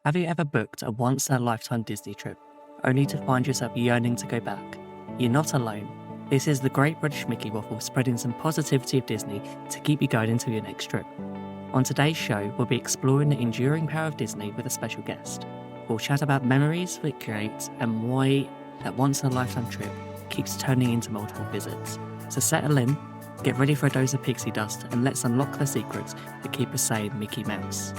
Have you ever booked a once-in-a-lifetime Disney trip, only to find yourself yearning to go back? You're not alone. This is the Great British Mickey Waffle, spreading some positivity of Disney to keep you going until your next trip. On today's show, we'll be exploring the enduring power of Disney with a special guest. We'll chat about memories it creates and why that once-in-a-lifetime trip keeps turning into multiple visits. So settle in, get ready for a dose of pixie dust, and let's unlock the secrets that keep us saying Mickey Mouse.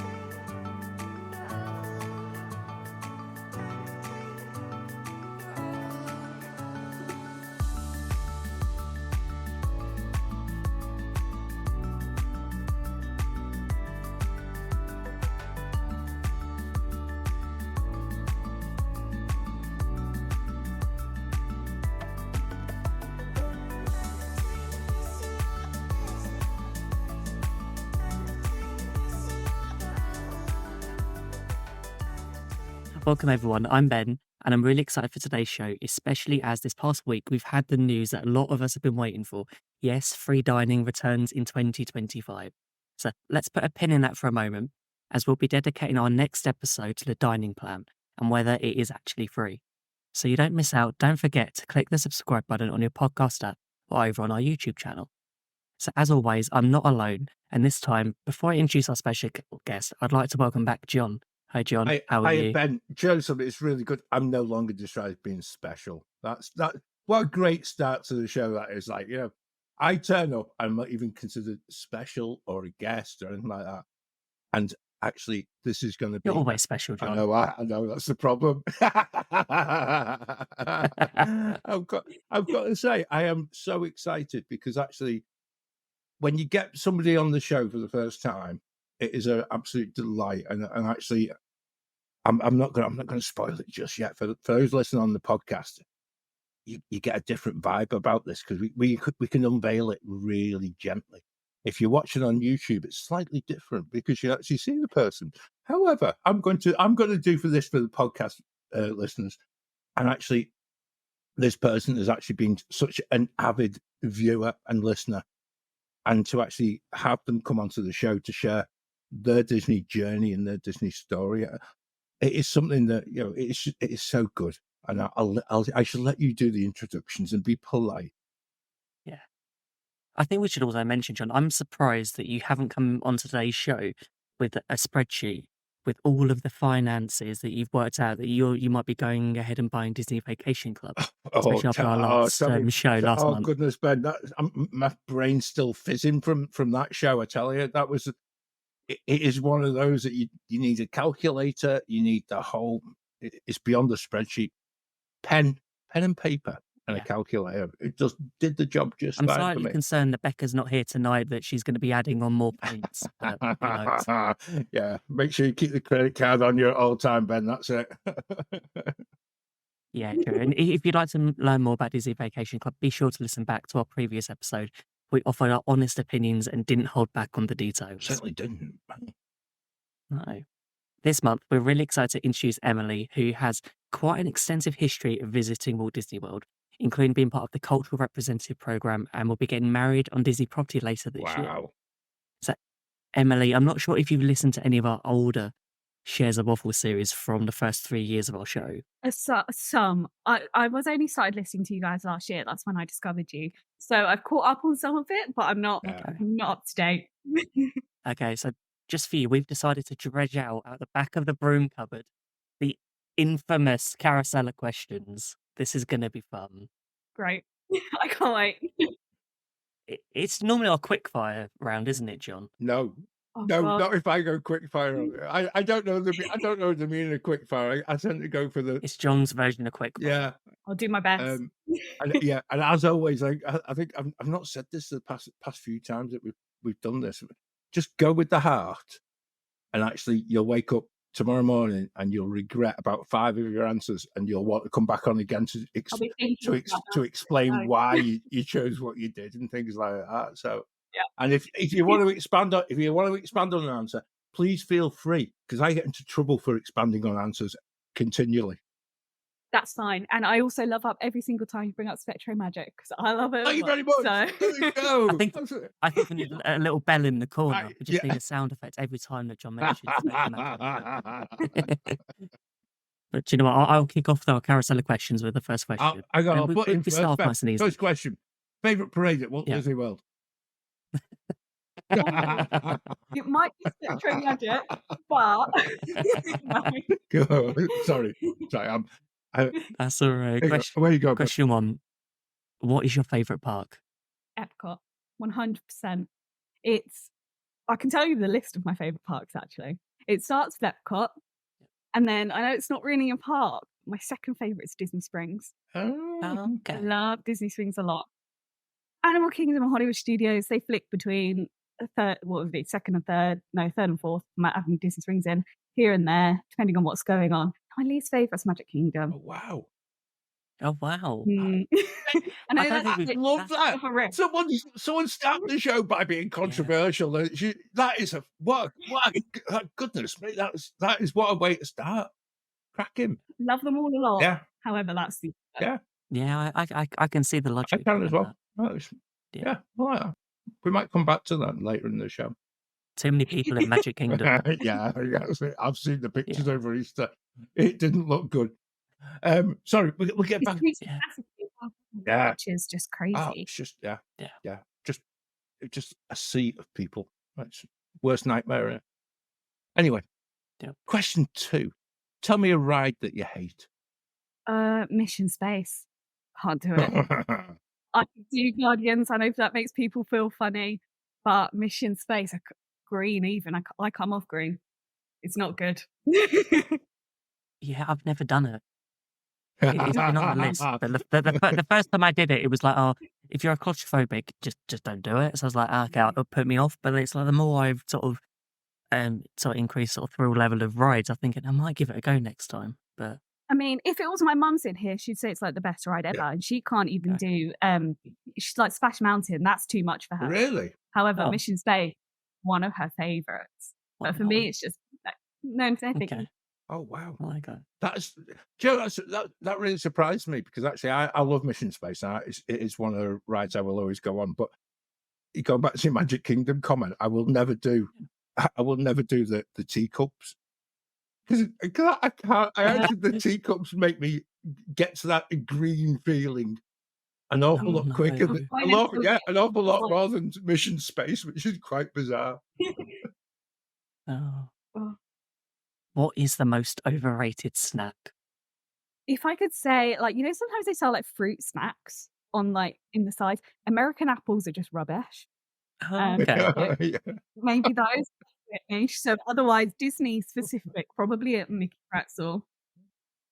Welcome, everyone. I'm Ben, and I'm really excited for today's show, especially as this past week we've had the news that a lot of us have been waiting for. Yes, free dining returns in 2025. So let's put a pin in that for a moment, as we'll be dedicating our next episode to the dining plan and whether it is actually free. So you don't miss out, don't forget to click the subscribe button on your podcast app or over on our YouTube channel. So, as always, I'm not alone, and this time, before I introduce our special guest, I'd like to welcome back John. Hi, John. How are you? Ben. Joseph, it's really good. I'm no longer described as being special. That's that. What a great start to the show that is. Like, I turn up, I'm not even considered special or a guest or anything like that. And actually, this is going to be. You're always special, I John. know that's the problem. I've got to say, I am so excited because actually, when you get somebody on the show for the first time, it is an absolute delight. And actually, I'm not going to spoil it just yet for those listening on the podcast. You get a different vibe about this because we can unveil it really gently. If you're watching on YouTube, it's slightly different because you actually see the person. However, I'm going to do for the podcast listeners, and actually, this person has actually been such an avid viewer and listener, and to actually have them come onto the show to share their Disney journey and their Disney story. It is something that it is so good, and I should let you do the introductions and be polite. Yeah. I think we should also mention, John, I'm surprised that you haven't come on today's show with a spreadsheet with all of the finances that you've worked out that you might be going ahead and buying Disney Vacation Club, especially after our last show last month. Goodness, Ben, my brain's still fizzing from that show. I tell you, that was. It is one of those that you need a calculator, you need the whole. It's beyond the spreadsheet. Pen and paper and a calculator. It just did the job just I'm fine for slightly me. concerned that Becca's not here tonight, that she's going to be adding on more points. But, Yeah, make sure you keep the credit card on you at all time, Ben. That's it. Yeah, true. And if you'd like to learn more about Disney Vacation Club, be sure to listen back to our previous episode. We offered our honest opinions and didn't hold back on the details. Certainly didn't. No. This month, we're really excited to introduce Emily, who has quite an extensive history of visiting Walt Disney World, including being part of the Cultural Representative Program, and will be getting married on Disney property later this year. Wow. So, Emily, I'm not sure if you've listened to any of our older Shares of Waffle series from the first 3 years of our show. Some. I was only started listening to you guys last year. That's when I discovered you. So I've caught up on some of it, but I'm not up to date. Okay, so just for you, we've decided to dredge out the back of the broom cupboard the infamous Carousel of Questions. This is going to be fun. Great. I can't wait. It's normally our quickfire round, isn't it, John? No. Oh, No, God. not if I go quickfire. I don't know the meaning of quickfire. I tend to go for the. It's John's version of quickfire. Yeah. I'll do my best. And as always, I think I've not said this the past few times that we've done this. Just go with the heart, and actually you'll wake up tomorrow morning and you'll regret about 5 of your answers, and you'll want to come back on again to explain why you chose what you did and things like that. So. Yeah. And if you want to expand on an answer, please feel free, because I get into trouble for expanding on answers continually. That's fine. And I also love up every single time you bring up Spectro Magic because I love it. Thank you very much. So There we I go. think I think we need a little bell in the corner. Right, We just yeah. need a sound effect every time that John mentions Spectrum Magic. But do you know what? I'll kick off our carousel of questions with the first question. I'll put in We first. start off nice and easy. First question. Favorite parade at Walt Yeah. Disney World? it might be Spectro Magic, but Go. Sorry. That's all right. Where you go? Question one. What is your favourite park? Epcot, 100%. I can tell you the list of my favourite parks, actually. It starts with Epcot, and then I know it's not really a park. My second favourite is Disney Springs. Oh, I love Disney Springs a lot. Animal Kingdom and Hollywood Studios, they flick between third and fourth. Might have Disney Springs in here and there, depending on what's going on. My least favourite's Magic Kingdom. Oh, wow. Oh, wow. I know I love that. Someone started the show by being controversial. Yeah. That is goodness me. That is what a way to start. Cracking. Love them all a lot. Yeah. However, that's the Yeah, I can see the logic. I can as well. Yeah. Well, we might come back to that later in the show. Too many people in Magic Kingdom. yeah. I've seen the pictures over Easter. It didn't look good. Sorry, we'll get back. Yeah, which is just crazy. Oh, it's just just a sea of people. That's worst nightmare. Anyway, question 2. Tell me a ride that you hate. Mission Space. Can't do it. I do Guardians. I know that makes people feel funny, but Mission Space, green even. I come off green. It's not good. Yeah, I've never done it. It's been on the list. But the first time I did it, it was like, oh, if you're a claustrophobic, just don't do it. So I was like, okay, it'll put me off. But it's like the more I've sort of increased sort of thrill level of rides, I'm thinking I might give it a go next time. But I mean, if it was my mum's in here, she'd say it's like the best ride ever, and she can't even do. She's like Splash Mountain. That's too much for her. Really? However, Mission Space, one of her favorites. But for me, it's just no thank you. Oh wow! Oh my god, that really surprised me because actually I love Mission Space. It is one of the rides I will always go on. But going back to your Magic Kingdom comment, I will never do the teacups because I can't. The teacups make me get to that green feeling an awful lot quicker. An awful lot more than Mission Space, which is quite bizarre. What is the most overrated snack? If I could say, like, sometimes they sell like fruit snacks on in the sides. American apples are just rubbish. Okay. Maybe those niche. So otherwise, Disney specific, probably a Mickey pretzel.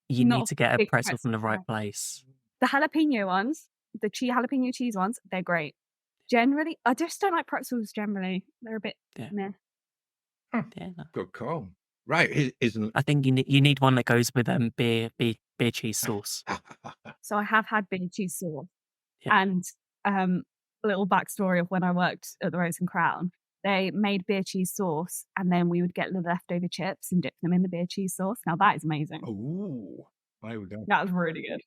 You need to get a pretzel from the right place. The jalapeno ones, the jalapeno cheese ones, they're great. Generally, I just don't like pretzels. Generally, they're a bit meh. Yeah, no. Good call. Right, isn't? I think you need one that goes with beer cheese sauce. So I have had beer cheese sauce, and a little backstory of when I worked at the Rose and Crown. They made beer cheese sauce, and then we would get the leftover chips and dip them in the beer cheese sauce. Now that is amazing. Oh, there we go. That was really good.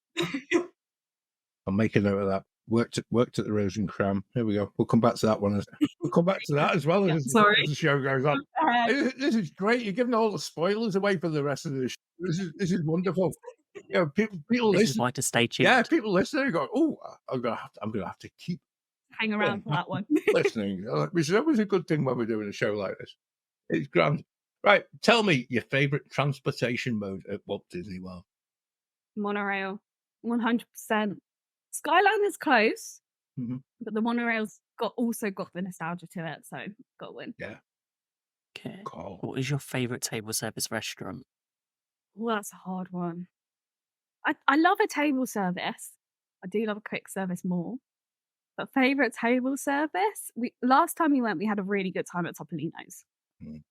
I'll make a note of that. Worked at the Rose and Crown. Here we go. We'll come back to that one. We'll come back to that as well as the show goes on. This is great. You're giving all the spoilers away for the rest of the show. This is wonderful. People listen. This is why to stay tuned. Yeah, people listening go, oh, I'm gonna have to keep hang around for that one. listening. Which is always a good thing when we're doing a show like this. It's grand. Right, tell me your favourite transportation mode at Walt Disney World. Monorail, 100%. Skyline is close, but the monorail's also got the nostalgia to it, so got to win. Yeah. Okay. Cool. What is your favourite table service restaurant? Well, that's a hard one. I love a table service. I do love a quick service more. But favourite table service? Last time we went, we had a really good time at Topolino's.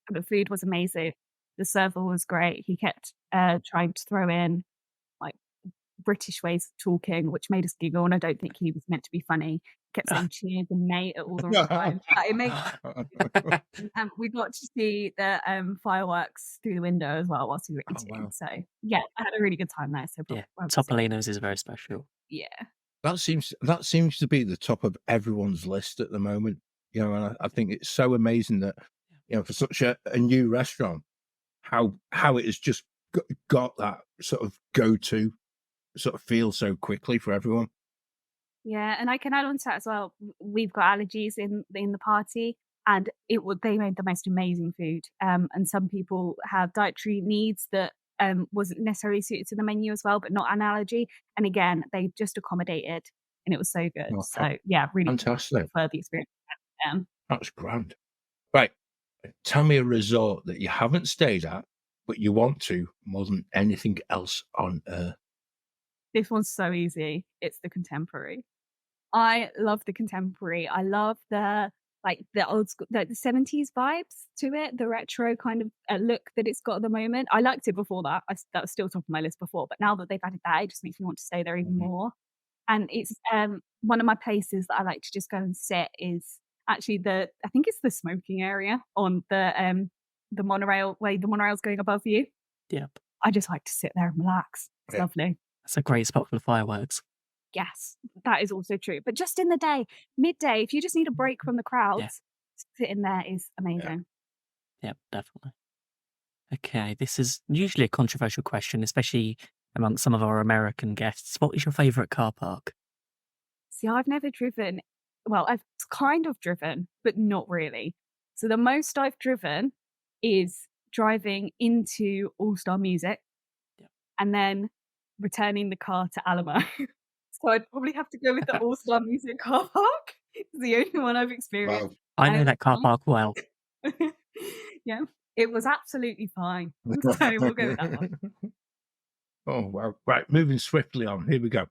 The food was amazing. The server was great. He kept trying to throw in British ways of talking, which made us giggle, and I don't think he was meant to be funny. kept saying cheers and mate at all the wrong times. But it made we got to see the fireworks through the window as well whilst we were Oh, eating. wow. So yeah, I had a really good time there. So Yeah, I would say, Topolino's is very special. yeah. That seems to be the top of everyone's list at the moment. You know, and I think it's so amazing that, you know, for such a new restaurant, how it has just got that sort of go-to sort of feel so quickly for everyone. Yeah, and I can add on to that as well. We've got allergies in the party, and they made the most amazing food. And some people have dietary needs that wasn't necessarily suited to the menu as well, but not an allergy. And again, they just accommodated, and it was so good. Oh, So yeah, really fantastic. prefer the experience. That's grand. Right. Tell me a resort that you haven't stayed at, but you want to more than anything else on earth. This one's so easy. It's the Contemporary. I love the Contemporary. I love the old school, the 70s vibes to it, the retro kind of look that it's got at the moment. I liked it before that. That was still top of my list before, but now that they've added that, it just makes me want to stay there even Mhm. more. And it's one of my places that I like to just go and sit is actually I think it's the smoking area on the monorail way the monorail's going above you. Yep. I just like to sit there and relax. It's Yeah. lovely. That's a great spot for the fireworks. Yes, that is also true. But just in the day, midday, if you just need a break from the crowds, sitting there is amazing. Yep, definitely. Okay, this is usually a controversial question, especially among some of our American guests. What is your favourite car park? See, I've never driven. Well, I've kind of driven, but not really. So the most I've driven is driving into All Star Music Yeah. and then returning the car to Alamo. So I'd probably have to go with the All Star Music car park. It's the only one I've experienced. Wow. I know And that car park well. yeah, it was absolutely fine. So we'll go with that one. Oh, wow. Right. Moving swiftly on. Here we go.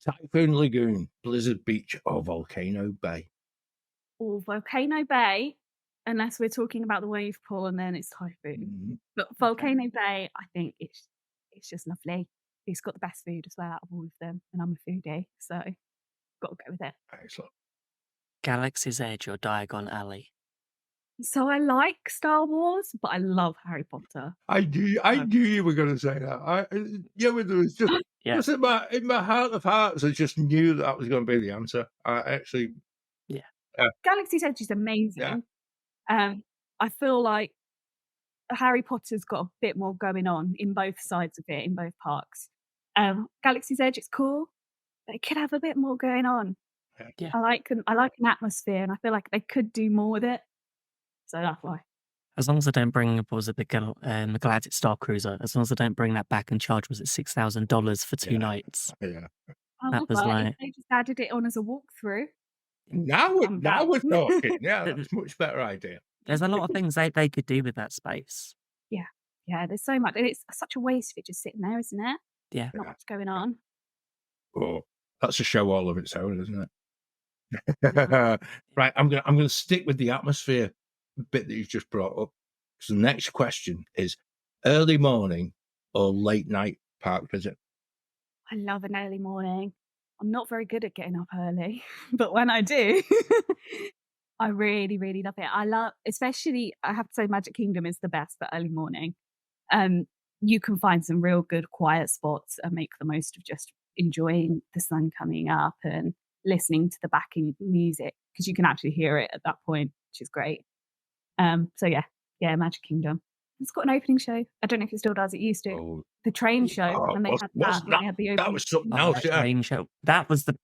Typhoon Lagoon, Blizzard Beach, or Volcano Bay. Or Volcano Bay, unless we're talking about the wave pool and then it's typhoon. Mhm. But Volcano Bay, I think it's just lovely. It's got the best food as well out of all of them, and I'm a foodie, so got to go with it. Excellent. Galaxy's Edge or Diagon Alley? So I like Star Wars, but I love Harry Potter. I knew you were going to say that. Yeah, but there was Yeah, just in my heart of hearts, I just knew that was going to be the answer. I actually, yeah. Galaxy's Edge is yeah, amazing. I feel like Harry Potter's got a bit more going on in both sides of it, in both parks. Galaxy's Edge, it's cool, but it could have a bit more going on. Yeah. I like an atmosphere, and I feel like they could do more with it. So that's why. As long as they don't bring, what was it, the Galactic Star Cruiser, as long as they don't bring that back and charge, was it $6,000 for 2 yeah, nights? yeah. That was However, if like, they just added it on as a walkthrough, Now I'm we're down. talking. Yeah, that's a much better idea. there's a lot of things they could do with that space. Yeah. Yeah, there's so much, and it's such a waste of it just sitting there, isn't it? Yeah. Not Yeah. much going on. Oh, that's a show all of its own, isn't Yeah. it? Right, I'm gonna stick with the atmosphere bit that you've just brought up. So the next question is early morning or late night park visit? I love an early morning. I'm not very good at getting up early, but when I do, I really, really love it. I love, especially, I have to say, Magic Kingdom is the best for early morning. Um, you can find some real good quiet spots and make the most of just enjoying the sun coming up and listening to the backing music because you can actually hear it at that point, which is great. So yeah, Magic Kingdom. It's got an opening show. I don't know if it still does. It used to. Oh, The train show when they had that, wasn't when that they had the that opening. was something Oh, else, that yeah. train show. That was the,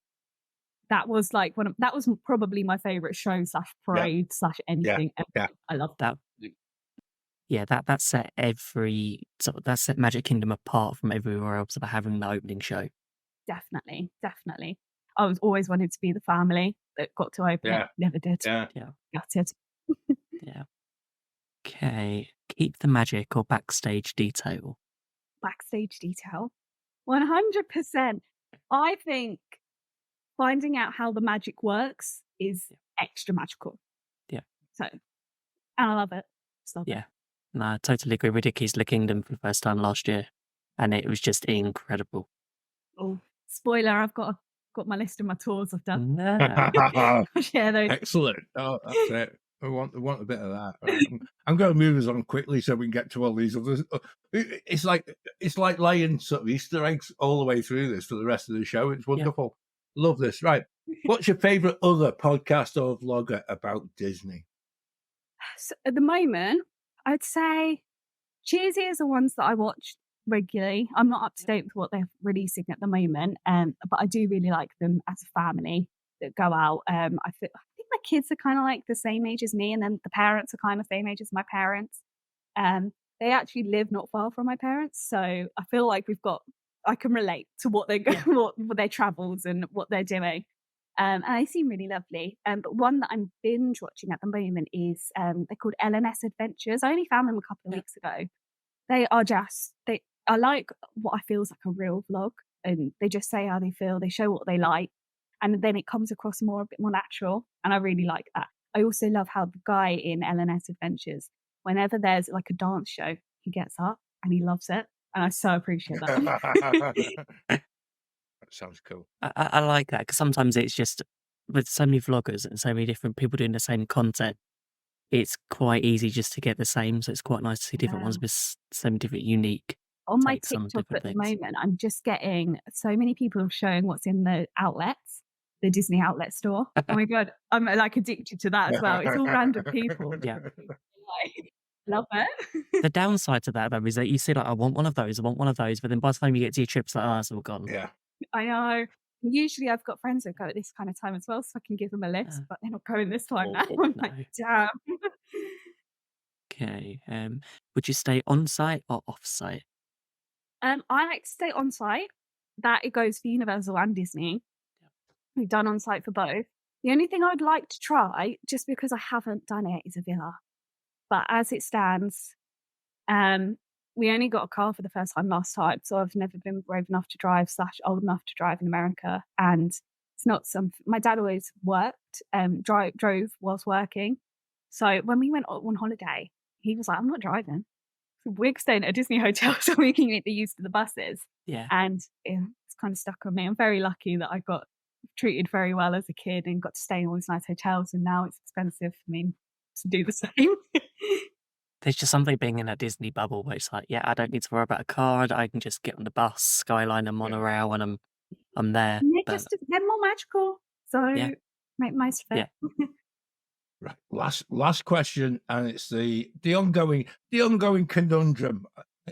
That was like that was probably my favorite show slash Yeah, parade slash yeah, anything ever. yeah. I love that, yeah, that set that set Magic Kingdom apart from everywhere else by having the opening show. definitely, definitely. I was always wanted to be the family that got to open Yeah, it. Never did. yeah. Yeah. Gutted. Yeah. Okay. Keep the magic or backstage detail? Backstage detail. 100%. I think finding out how the magic works is extra magical. Yeah. So, and I love it. Just love it. Yeah. No, I totally agree. We did Keys to the Kingdom for the first time last year, and it was just incredible. Oh, spoiler! I've got got my list of my tours I've done. No. I'll share those. Excellent. Oh, that's it. I want a bit of that. Right. I'm going to move us on quickly so we can get to all these others. It's like laying sort of Easter eggs all the way through this for the rest of the show. It's Yeah. wonderful. Love this. Right. What's your favorite other podcast or vlogger about Disney? So at the moment, I'd say Cheesy is the ones that I watch regularly. I'm not up to date with what they're releasing at the moment, but I do really like them as a family that go out. I think my kids are kind of like the same age as me, and then the parents are kind of same age as my parents. They actually live not far from my parents, so I feel like I can relate to what they go, Yeah. what their travels and what they're doing. And they seem really lovely. But one that I'm binge watching at the moment is they're called LNS Adventures. I only found them a couple of Yeah. weeks ago. They are just they. I like what I feel is like a real vlog, and they just say how they feel. They show what they like, and then it comes across a bit more natural. And I really like that. I also love how the guy in LNS Adventures, whenever there's like a dance show, he gets up and he loves it, and I so appreciate that. That sounds cool. I like that because sometimes it's just with so many vloggers and so many different people doing the same content, it's quite easy just to get the same. So it's quite nice to see different ones Yeah. with so many different unique On my takes on TikTok different at the things. moment, I'm just getting so many people showing what's in the outlets, the Disney outlet store. Oh my god, I'm like addicted to that as well. It's all random people. Yeah. Like, love it. The downside to that though is that you see like, I want one of those, but then by the time you get to your trips, like, oh, it's all gone. Yeah. I know. Usually I've got friends that go at this kind of time as well, so I can give them a list, Uh, but they're not going this time now. Oh, I'm no. like, damn. Okay. Would you stay on site or off site? I like to stay on site. That it goes for Universal and Disney. We've done on site for both. The only thing I'd like to try, just because I haven't done it, is a villa. But as it stands, we only got a car for the first time last time, so I've never been brave enough to drive / old enough to drive in America. And it's not something my dad always worked, drove whilst working. So when we went on holiday, he was like, "I'm not driving. We're staying at a Disney hotel so we can get the use of the buses." Yeah. And it's kind of stuck on me. I'm very lucky that I got treated very well as a kid and got to stay in all these nice hotels, and now it's expensive for me to do the same. There's just something being in a Disney bubble where it's like, yeah, I don't need to worry about a car. I can just get on the bus, Skyline, and Yeah. monorail, and I'm there. And But they're more magical, so yeah, make the most of yeah. it. Right. Last question, and it's the ongoing conundrum.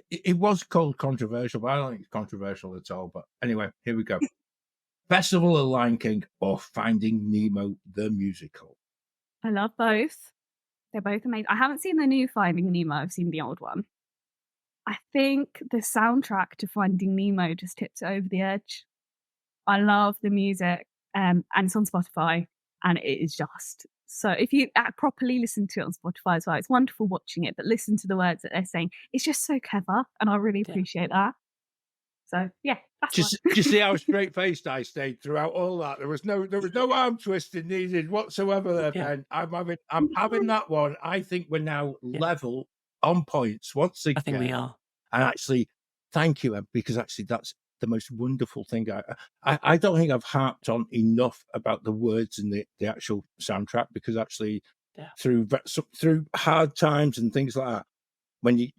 It was called controversial, but I don't think it's controversial at all. But anyway, here we go. Festival of Lion King or Finding Nemo the musical? I love both. They're both amazing. I haven't seen the new Finding Nemo, I've seen the old one. I think the soundtrack to Finding Nemo just tips it over the edge. I love the music, and it's on Spotify, and it is just so if you properly listen to it on Spotify as well, it's wonderful watching it, but listen to the words that they're saying. It's just so clever, and I really Yeah. appreciate that. So yeah, that's Just one. you see how straight faced I stayed throughout all that. There was no arm twisting needed whatsoever there, Yeah. Ben. I'm having that one. I think we're now Yeah. level on points once I think we again. are. And actually, thank you, Em, because actually that's the most wonderful thing. I don't think I've harped on enough about the words and the actual soundtrack, because actually Yeah. through hard times and things like that, when you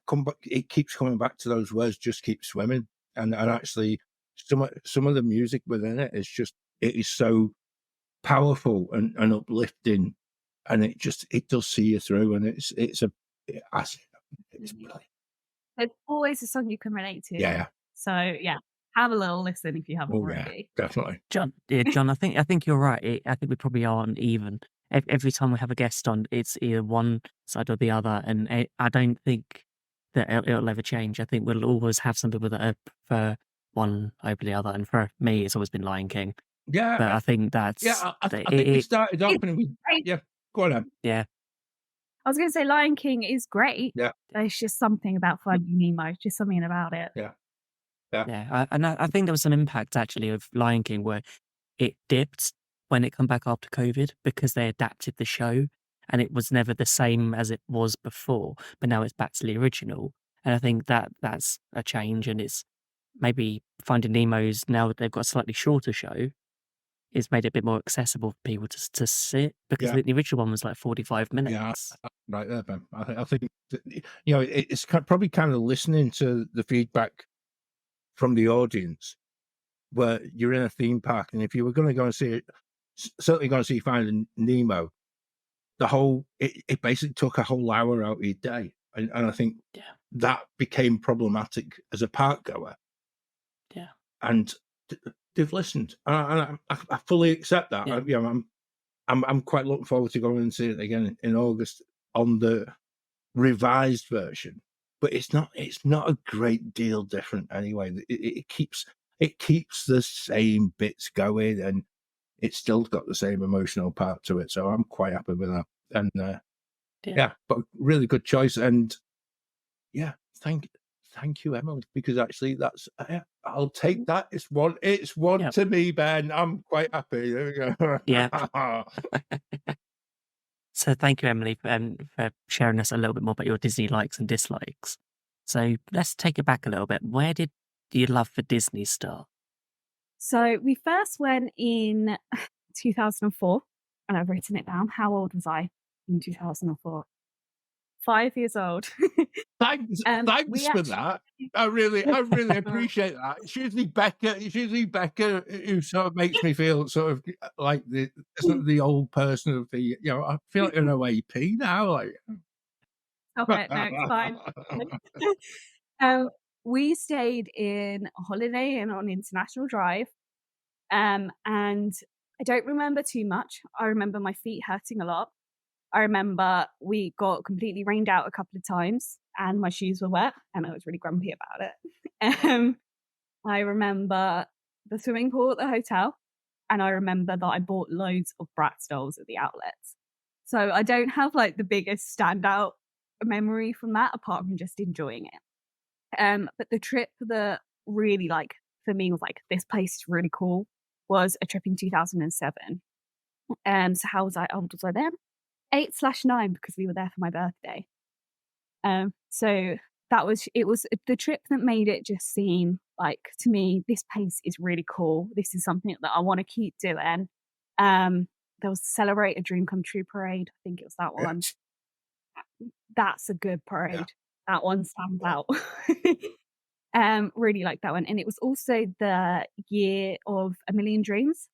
come back, it keeps coming back to those words, just keep swimming. And actually some of the music within it is so powerful and uplifting, and it does see you through, and it's brilliant. There's always a song you can relate to. Yeah. So yeah, have a little listen if you haven't Oh yeah, already. definitely. John, I think you're right. I think we probably aren't even. Every time we have a guest on, it's either one side or the other, and I don't think that it'll ever change. I think we'll always have some people that prefer one over the other, and for me, it's always been Lion King. Yeah, But I think that's yeah. I think we started off It's and we great. yeah. Go on, Em. yeah, I was going to say Lion King is great. Yeah. There's just something about Finding Nemo, just something about it. Yeah. yeah. I think there was some impact actually of Lion King where it dipped when it come back after COVID because they adapted the show and it was never the same as it was before. But now it's back to the original, and I think that's a change. And it's maybe Finding Nemo's now that they've got a slightly shorter show. it's made it a bit more accessible for people to sit, because I Yeah. think the original one was like 45 Yeah, minutes. right there, Ben. I think that, it's probably kind of listening to the feedback from the audience, where you're in a theme park, and if you were going to go and see it, certainly going to see Finding Nemo, it basically took a whole hour out of your day, and I think Yeah, that became problematic as a park goer, yeah, and they've listened, and I fully accept that. yeah, I'm quite looking forward to going and seeing it again in August on the revised version, but it's not a great deal different anyway. It keeps the same bits going, and it's still got the same emotional part to it. So I'm quite happy with that. And yeah. yeah, but really good choice. And yeah, thank you, Emily, because actually that's I'll take that. It's one Yeah. to me, Ben. I'm quite happy. There we Yeah. go. So thank you, Emily, for sharing us a little bit more about your Disney likes and dislikes. So let's take it back a little bit. Where did your love for Disney start? So we first went in 2004, and I've written it down. How old was I in 2004? 5 years old. Thanks, We thanks for actually that. I really appreciate that. It's usually Becca who sort of makes me feel sort of like the old person of the. I feel like an OAP now. Like, Stop it. No, it's fine. Um, we stayed in a Holiday Inn on International Drive, and I don't remember too much. I remember my feet hurting a lot. I remember we got completely rained out a couple of times, and my shoes were wet, and I was really grumpy about it. I remember the swimming pool at the hotel, and I remember that I bought loads of Bratz dolls at the outlets. So I don't have like the biggest standout memory from that apart from just enjoying it. But the trip that really like for me was like this place is really cool was a trip in 2007. So how old was I then? 8/9 because we were there for my birthday. So it was the trip that made it just seem like to me this place is really cool. This is something that I want to keep doing. Um, there was Celebrate a Dream Come True parade. I think it was that one. yes, That's a good yeah, parade. That one stands yeah. out. Really like that one. And it was also the year of A Million Dreams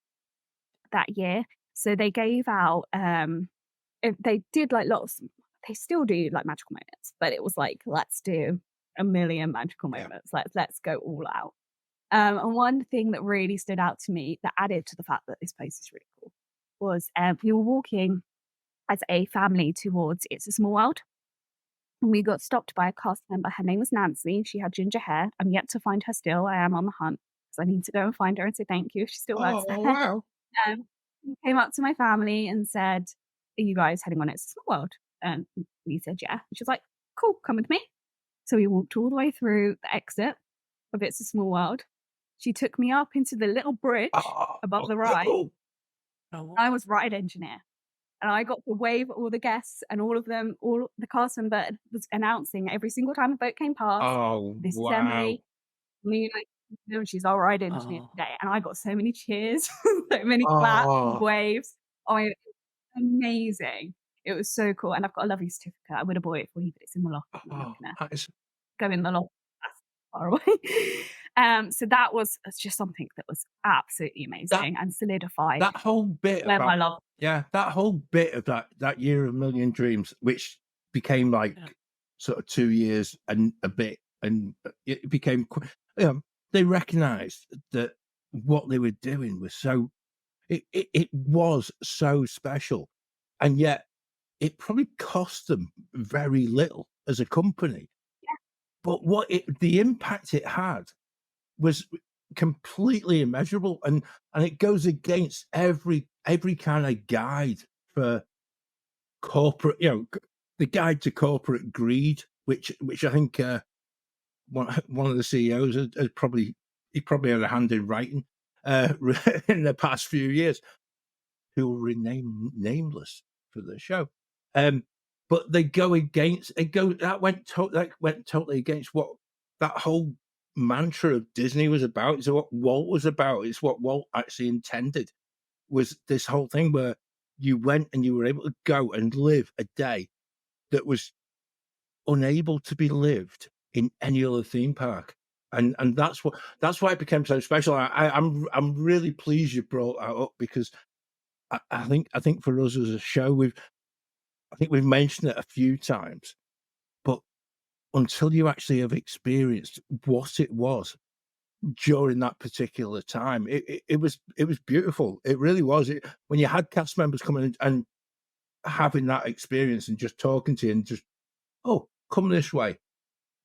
that year. So they gave out they did like lots they still do like magical moments, but it was like, let's do a million magical Yeah. moments. Let's go all out. And one thing that really stood out to me that added to the fact that this place is really cool was we were walking as a family towards It's a Small World. And we got stopped by a cast member. Her name was Nancy. She had ginger hair. I'm yet to find her still. I am on the hunt because I need to go and find her and say thank you if she still works Oh there. wow. He came up to my family and said, "Are you guys heading on It's a Small World?" And we said, "Yeah." And she was like, "Cool, come with me." So we walked all the way through the exit of It's a Small World. She took me up into the little bridge Oh, above the ride. oh, Oh, I was ride engineer. And I got to wave at all the guests and all of them, all the cast member was announcing every single time a boat came past, oh, "This is wow. Emily. Me, like, she's our ride engineer oh, today." And I got so many cheers, so many claps, Oh, waves. Oh, it was amazing. It was so cool. And I've got a lovely certificate. I would have bought it for you, but it's in the loft. I'm not oh, gonna that is go in the loft. That's far away. So that was just something that was absolutely that amazing and solidified that whole bit where my about love. yeah, that whole bit of that year of Million Dreams, which became like yeah, sort of 2 years and a bit, and it became they recognized that what they were doing was so it was so special, and yet it probably cost them very little as a company, but the impact it had was completely immeasurable, and it goes against every kind of guide for corporate, the guide to corporate greed, which I think one of the CEOs had probably he probably had a hand in writing in the past few years, who will remain nameless for the show. Um, but they go against it go that went totally against what that whole mantra of Disney was about. It's what Walt was about. It's what Walt actually intended. was this whole thing where you went and you were able to go and live a day that was unable to be lived in any other theme park. And that's why it became so special. I'm really pleased you brought that up because I think for us as a show, I think we've mentioned it a few times, but until you actually have experienced what it was during that particular time, it was beautiful. It really was. When you had cast members coming in and having that experience and just talking to you and just, oh, come this way,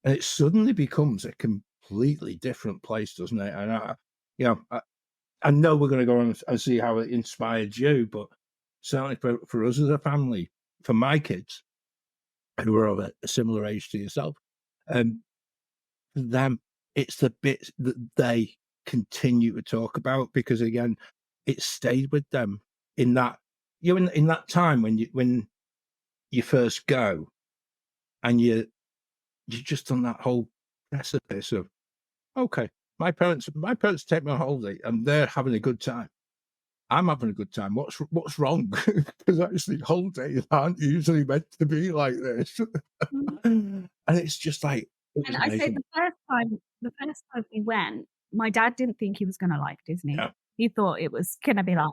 and it suddenly becomes a completely different place, doesn't it? And you know, I know we're going to go on and see how it inspired you, but certainly for us as a family, for my kids who are of a similar age to yourself, for them, it's the bits that they continue to talk about because again, it stayed with them in that in that time when you first go and you're just on that whole precipice of okay, my parents take me on holiday and they're having a good time. I'm having a good time. What's wrong? Because actually, holidays aren't usually meant to be like this. Mhm. And it's just like it And was I say amazing. the first time we went, my dad didn't think he was gonna like Disney. Yeah, He thought it was gonna be like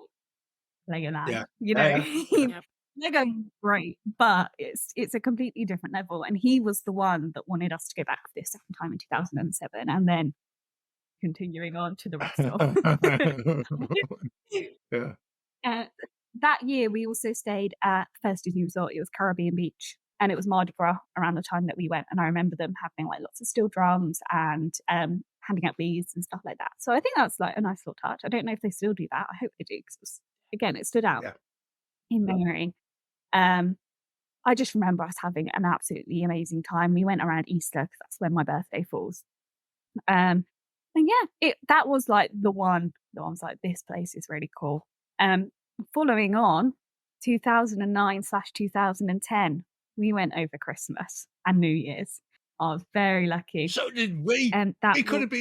Legoland, yeah, you yeah, know? yeah. Yep. Lego great, but it's a completely different level, and he was the one that wanted us to go back for this second time in 2007, and then continuing on to the rest of Yeah, Uh, that year, we also stayed at First Disney Resort. It was Caribbean Beach, and it was Mardi Gras around the time that we went. And I remember them having like lots of steel drums and handing out beads and stuff like that. So I think that's like a nice little touch. I don't know if they still do that. I hope they do because again, it stood out yeah, in memory. Um, I just remember us having an absolutely amazing time. We went around Easter because that's when my birthday falls. Um, and yeah, that was like the one that I was like, this place is really cool. Um, Following on, 2009/2010, we went over Christmas and New Year's. I was very lucky, so did we. and that was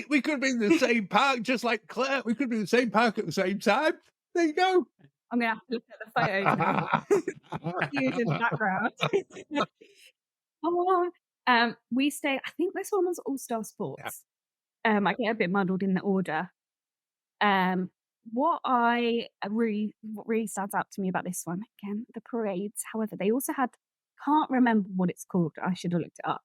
We could have been in the same park, just like Claire. We could be in the same park at the same time. There you go. I'm gonna have to look at the photos now. Huge in the background. Oh, we stayed. I think this one was All Star Yeah. Sports. I get a bit muddled in the order. Um, what really stands out to me about this one, again, the parades. However, they also had can't remember what it's called. I should have looked it up.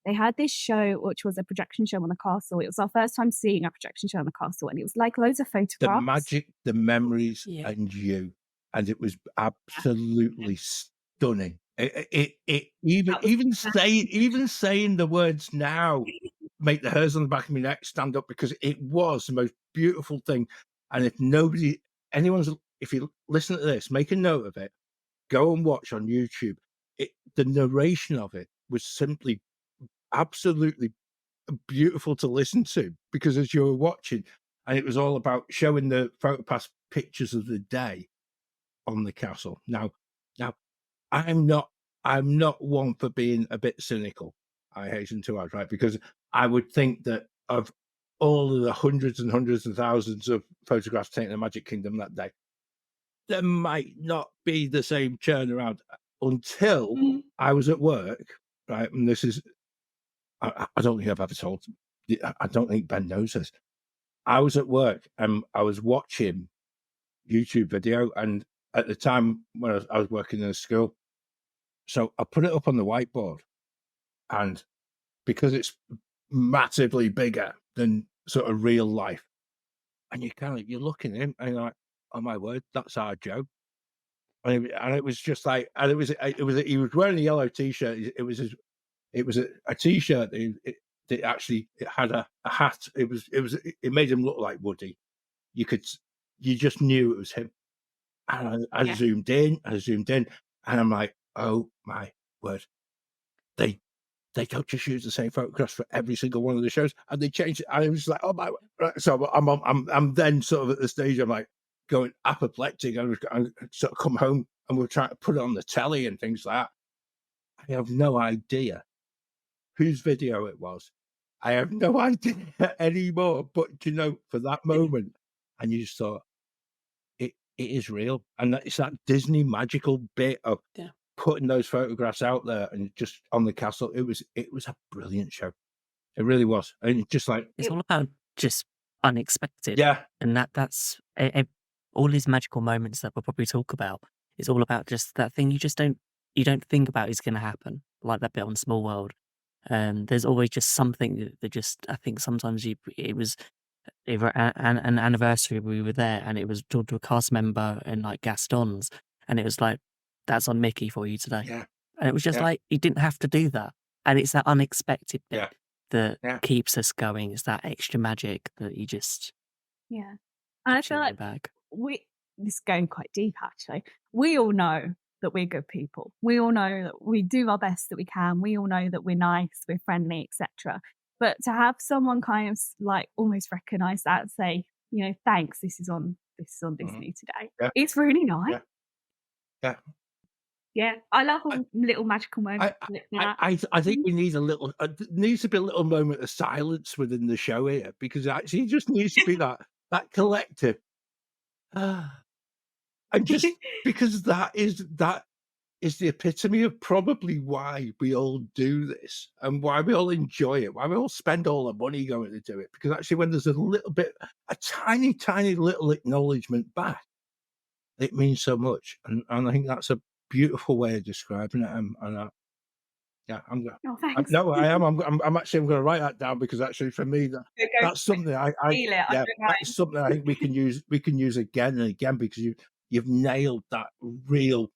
They had this show, which was a projection show on the castle. It was our first time seeing a projection show on the castle, and it was like loads of The photographs. magic, the memories, Yeah. and you, and it was Yeah, absolutely stunning. that was Even saying the words now make the hairs on the back of my neck stand up because it was the most beautiful thing. And if you listen to this, make a note of it, go and watch on YouTube. The narration of it was simply absolutely beautiful to listen to because as you were watching, and it was all about showing the photopass pictures of the day on the castle. Now I'm not I'm not one for being a bit cynical. I hasten to add, right? Because I would think that of all of the hundreds and hundreds and thousands of photographs taken in the Magic Kingdom that day, there might not be the same turnaround until Mhm. I was at work, right? And this is I don't think I've ever told. I don't think Ben knows this. I was at work and I was watching YouTube video, and at the time when I was working in a school, so I put it up on the whiteboard, and because it's massively bigger than sort of real life, and you're looking at him and you're like, oh my word, that's our Joe. And it was just like, and he was wearing a yellow t-shirt. It was a t-shirt that actually it had a hat. It made him look like Woody. You could you just knew it was him. And Yeah, I zoomed in, and I'm like, oh my word, they they don't just use the same photographs for every single one of the shows, and they changed it. And I was like, oh my, right. So I'm then sort of at the stage I'm like going apoplectic, and I sort of come home and we're trying to put it on the telly and things like that. I have no idea whose video it was. I have no idea anymore. But you know, for that moment, and you just thought it is real, and it's that Disney magical bit of Yeah. putting those photographs out there and just on the castle. It was a brilliant show. It really was, and just like It's It all about just unexpected, yeah, and that's all these magical moments that we'll probably talk about is all about just that thing you don't think about is gonna happen, like that bit on Small World. There's always just something that just I think sometimes you it was either an anniversary we were there and it was talking to a cast member and like Gaston's, and it was like, "That's on Mickey for you today." yeah, And it was just yeah, like, you didn't have to do that. And it's that unexpected bit yeah, that yeah, keeps us going. It's that extra magic that you just yeah. And I gets you feel in like your bag. we this is going quite deep actually. We all know that we're good people. We all know that we do our best that we can. We all know that we're nice, we're friendly, etc. But to have someone kind of like almost recognize that and say, you know, thanks, this is on mhm, Disney today. yeah, It's really nice. yeah, yeah. Yeah. I love I all little magical moments I like that. I think Mm. we need a little needs to be a little moment of silence within the show here because it actually just needs to be that collective, "Ah," and just because that is the epitome of probably why we all do this and why we all enjoy it, why we all spend all our money going to do it, because actually when there's a little bit a tiny, tiny little acknowledgement back, it means so much, and I think that's a beautiful way of describing it, and yeah, Oh, I'm thanks. no, I am. I'm actually I'm gonna write that down because actually for me Go that's something I feel it. I yeah, don't that's mind. something I think we can use again and again because you've nailed that real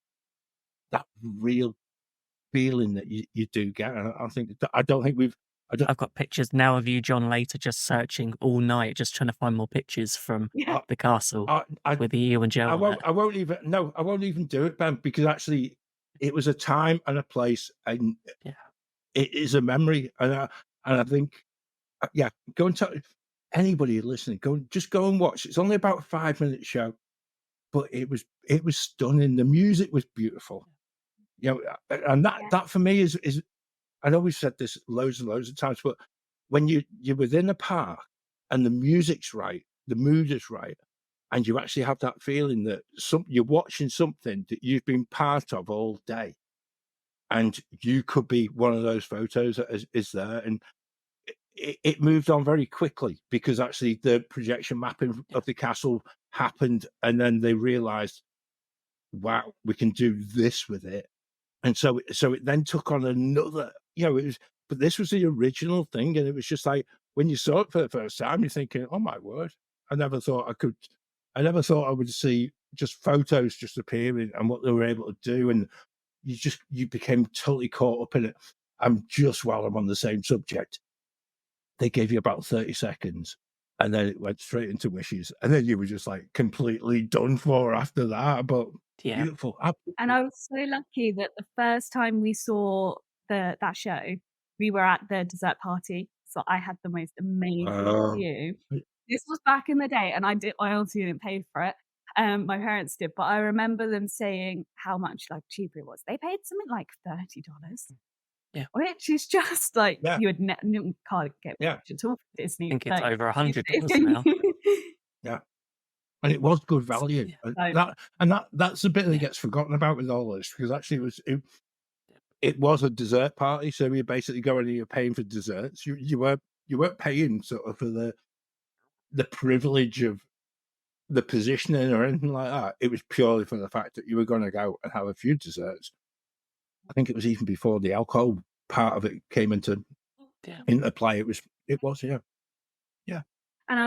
feeling that you do get. And I think I don't think we've I don't I've got pictures now of you, John, later just searching all night, just trying to find more pictures from Yeah. I the castle I with you and Joe on it. I won't even no, I won't even do it, Ben, because actually it was a time and a place and Yeah, it is a memory and I think yeah, go and tell anybody listening, go and watch. It's only about a 5-minute show, but it was stunning. The music was beautiful. You know, and Yeah. that for me is I know we've said this loads and loads of times, but when you're within a park and the music's right, the mood is right, and you actually have that feeling that you're watching something that you've been part of all day, and you could be one of those photos that is there, and it moved on very quickly because actually the projection mapping yeah, of the castle happened, and then they realised, wow, we can do this with it. And so it then took on another, it was but this was the original thing, and it was just like when you saw it for the first time, you're thinking, "Oh my word, I never thought I would see just photos just appearing and what they were able to do." And you became totally caught up in it. Just while I'm on the same subject, they gave you about 30 seconds, and then it went straight into wishes, and then you were just, like, completely done for after that, but yeah, beautiful, And absolutely. I was so lucky that the first time we saw that show, we were at the dessert party, so I had the most amazing Oh. view. This was back in the day, and I honestly didn't pay for it. My parents did, but I remember them saying how much, like, cheaper it was. They paid something like $30, yeah. which is just like Yeah, you would can't get yeah, much at all for I Disney think it's for over 30. $100 now. yeah, and it was good S value, Yeah, that's the bit that yeah, gets forgotten about with all this, because actually it was a dessert party, so you're basically going and you're paying for desserts. You weren't paying sort of for the privilege of the positioning or anything like that. It was purely for the fact that you were gonna go and have a few desserts. I think it was even before the alcohol part of it came yeah, into play. It was, yeah. Yeah. And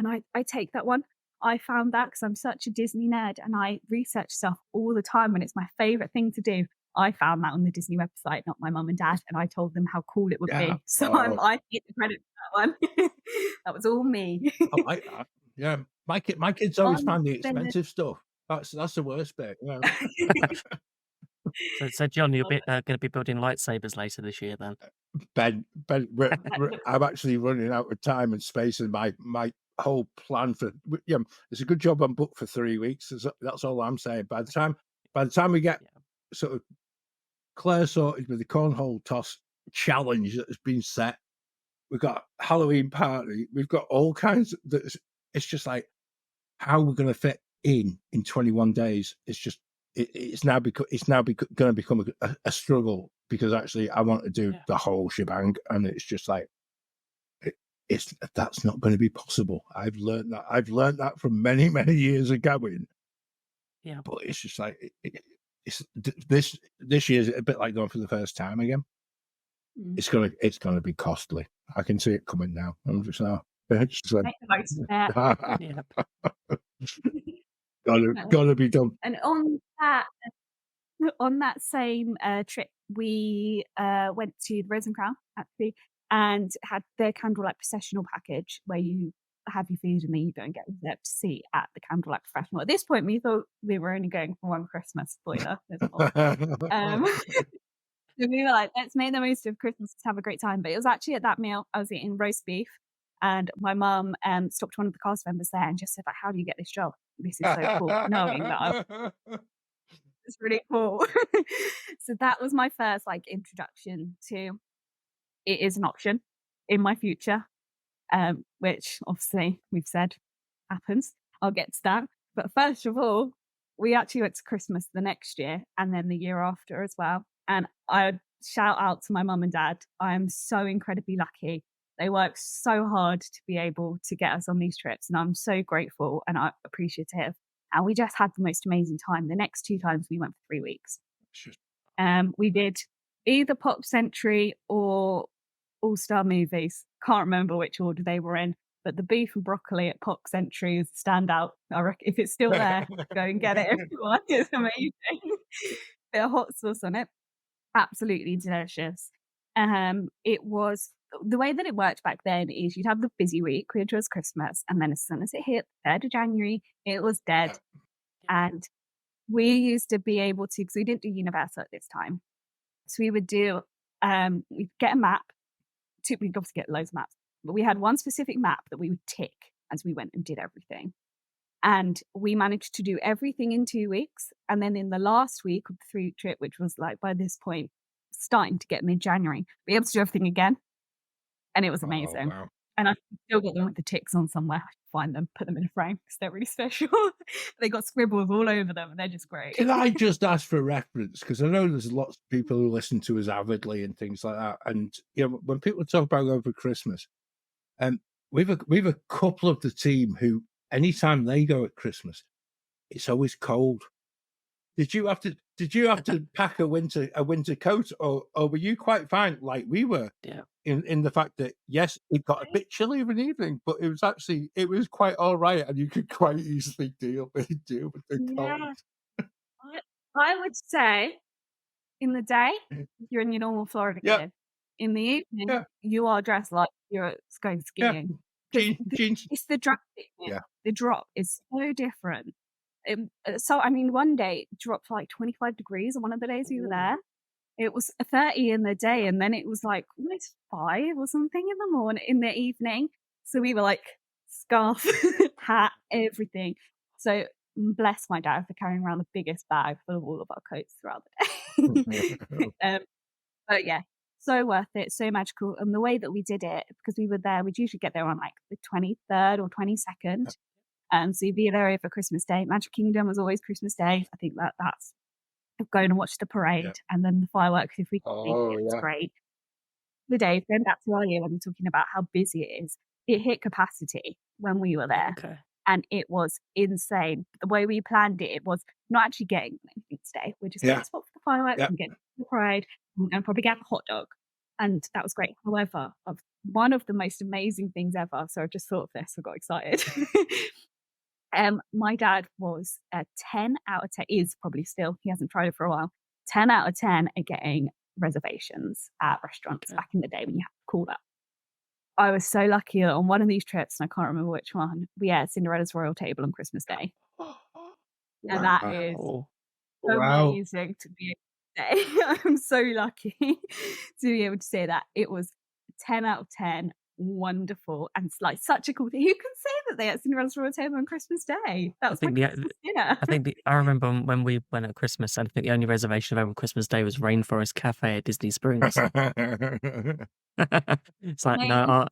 I take that one. I found that because 'cause I'm such a Disney nerd and I research stuff all the time and it's my favorite thing to do. I found that on the Disney website, not my mum and dad, and I told them how cool it would Yeah. be. So Oh, I get the credit for that one. That was all me. I like that. Yeah. My kids always On find the the expensive stuff. That's the worst bit, yeah. So, John, you'll be gonna be building lightsabers later this year then? Ben, I'm actually running out of time and space, and my whole plan for it's a good job I'm booked for 3 weeks. That's all I'm saying. By the time we get Yeah, sort of Claire sorted with the cornhole toss challenge that has been set, we've got Halloween party, we've got all kinds of it's just like, how we're gonna fit in 21 days. It's just it's now going to become a struggle, because actually I want to do the whole shebang, and it's just like that's not going to be possible. I've learned that from many years of going. Yeah. But it's just like this year's a bit like going for the first time again. It's gonna be costly. I can see it coming now. I'm just now. Just like, Make the most of it. Yeah. gotta be done. And on that same trip, we went to the Rose and Crown actually, and had their candlelight processional package where you have your food and then you go and get a reserved seat at the candlelight professional. At this point, we thought we were only going for one Christmas. Spoiler. So we were like, let's make the most of Christmas, let's have a great time. But it was actually at that meal I was eating roast beef, and my mum stopped one of the cast members there and just said, like, how do you get this job? This is so cool. Knowing that it's really cool. So that was my first like introduction to it is an option in my future, which obviously we've said happens. I'll get to that. But first of all, we actually went to Christmas the next year and then the year after as well. And I shout out to my mum and dad. I am so incredibly lucky. They work so hard to be able to get us on these trips, and I'm so grateful and appreciative. And we just had the most amazing time. The next 2 times we went for 3 weeks. We did either Pop Century or All Star Movies. Can't remember which order they were in, but the beef and broccoli at Pop Century is a standout. I reckon if it's still there, go and get it, everyone. It's amazing. Bit of hot sauce on it. Absolutely delicious. It was the way that it worked back then is you'd have the busy week, which was Christmas, and then as soon as it hit the 3rd of January, it was dead. And we used to be able to, because we didn't do Universal at this time, so we would do we'd get a map. We'd obviously get loads of maps, but we had one specific map that we would tick as we went and did everything. And we managed to do everything in 2 weeks. And then in the last week of the 3-week trip, which was like by this point starting to get mid-January, be able to do everything again. And it was amazing. Wow. And I still got them with the ticks on somewhere. I should find them, put them in a frame because they're really special. They got scribbles all over them and they're just great. Can I just ask for reference? Because I know there's lots of people who listen to us avidly and things like that. And when people talk about over Christmas, we've a couple of the team who, anytime they go at Christmas, it's always cold. Did you have to pack a winter coat, or were you quite fine like we were? Yeah. In the fact that yes, it got a bit chilly of an evening, but it was quite all right, and you could quite easily deal with the cold. I would say in the day you're in your normal Florida gear. In the evening you are dressed like you're going skiing. Jeans. It's the drop. The drop is so different. So I mean, one day it dropped like 25 degrees on one of the days we were there. It was 30 in the day, and then it was like almost 5 or something in the evening. So we were like scarf, hat, everything. So bless my dad for carrying around the biggest bag full of all of our coats throughout the day. But yeah, so worth it, so magical. And the way that we did it, because we were there, we'd usually get there on like the 23rd or 22nd. So you'd be there over Christmas Day. Magic Kingdom was always Christmas Day. I think that's going and watch the parade and then the fireworks if we could make it. It was great. The day, going back to earlier when we were talking about how busy it is, it hit capacity when we were there. Okay. And it was insane. The way we planned it, it was not actually getting anything today. We're just going to spot for the fireworks and get to the parade and probably get a hot dog. And that was great. However, one of the most amazing things ever, so I just thought of this, I got excited. My dad was a 10 out of 10, is probably still, he hasn't tried it for a while, 10 out of 10 at getting reservations at restaurants back in the day when you had to call that. I was so lucky that on one of these trips, and I can't remember which one, we had Cinderella's Royal Table on Christmas Day. And that is so amazing to be able to say. I'm so lucky to be able to say that. It was 10 out of 10. Wonderful, and it's like such a cool thing. Who can say that they had Cinderella's Royal Table on Christmas Day? That was my Christmas dinner. I remember when we went at Christmas, and I think the only reservation over Christmas Day was Rainforest Cafe at Disney Springs. It's like no,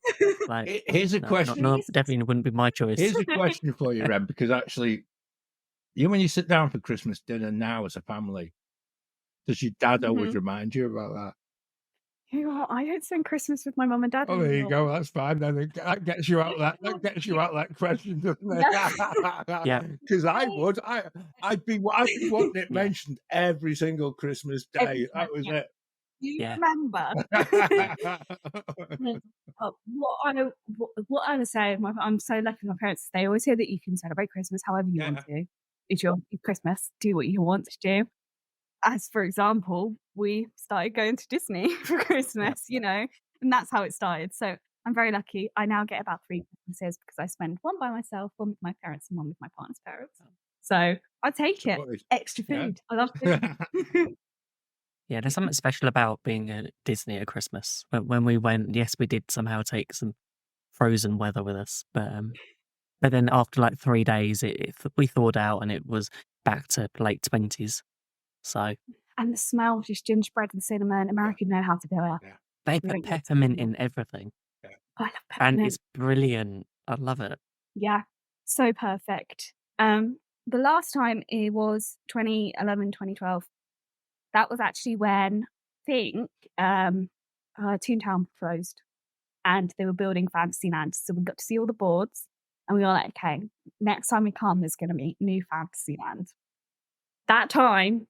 here's a question. No, definitely wouldn't be my choice. Here's a question for you, Rem, because actually, when you sit down for Christmas dinner now as a family, does your dad always Mhm. remind you about that? You know what? I don't spend Christmas with my mum and dad Oh, there you anymore. go. That's fine. Then that gets you out that question, doesn't it? Yeah. Yeah. Because I I would. I'd be wanting it Yeah. mentioned every single Christmas every day. time, That was yeah. it. Do you Yeah. remember? Yeah. Mm. What I would say, I'm so lucky my parents, they always say that you can celebrate Christmas however you want Yeah, to. It's your Christmas, do what you want to do. As for example, we started going to Disney for yeah. Christmas, and that's how it started. So I'm very lucky. I now get about 3 Christmases because I spend one by myself, one with my parents, and one with my partner's parents. So I take it. Totally. Extra Yeah. food. I love food. Yeah, there's something special about being at Disney at Christmas. When we went, yes, we did somehow take some frozen weather with us, but then after like 3 days, we thawed out and it was back to late 20s. So And the smell, just gingerbread and cinnamon. Yeah, Americans know how to do it. yeah, they We put don't get it peppermint anymore. in everything, yeah. Oh, I love and it's peppermint. brilliant. I love it. Yeah, so perfect. The last time it was 2011, 2012. That was actually when I think Toontown closed and they were building Fantasyland. So we got to see all the boards and we were like, okay, next time we come, there's going to be new Fantasyland. That time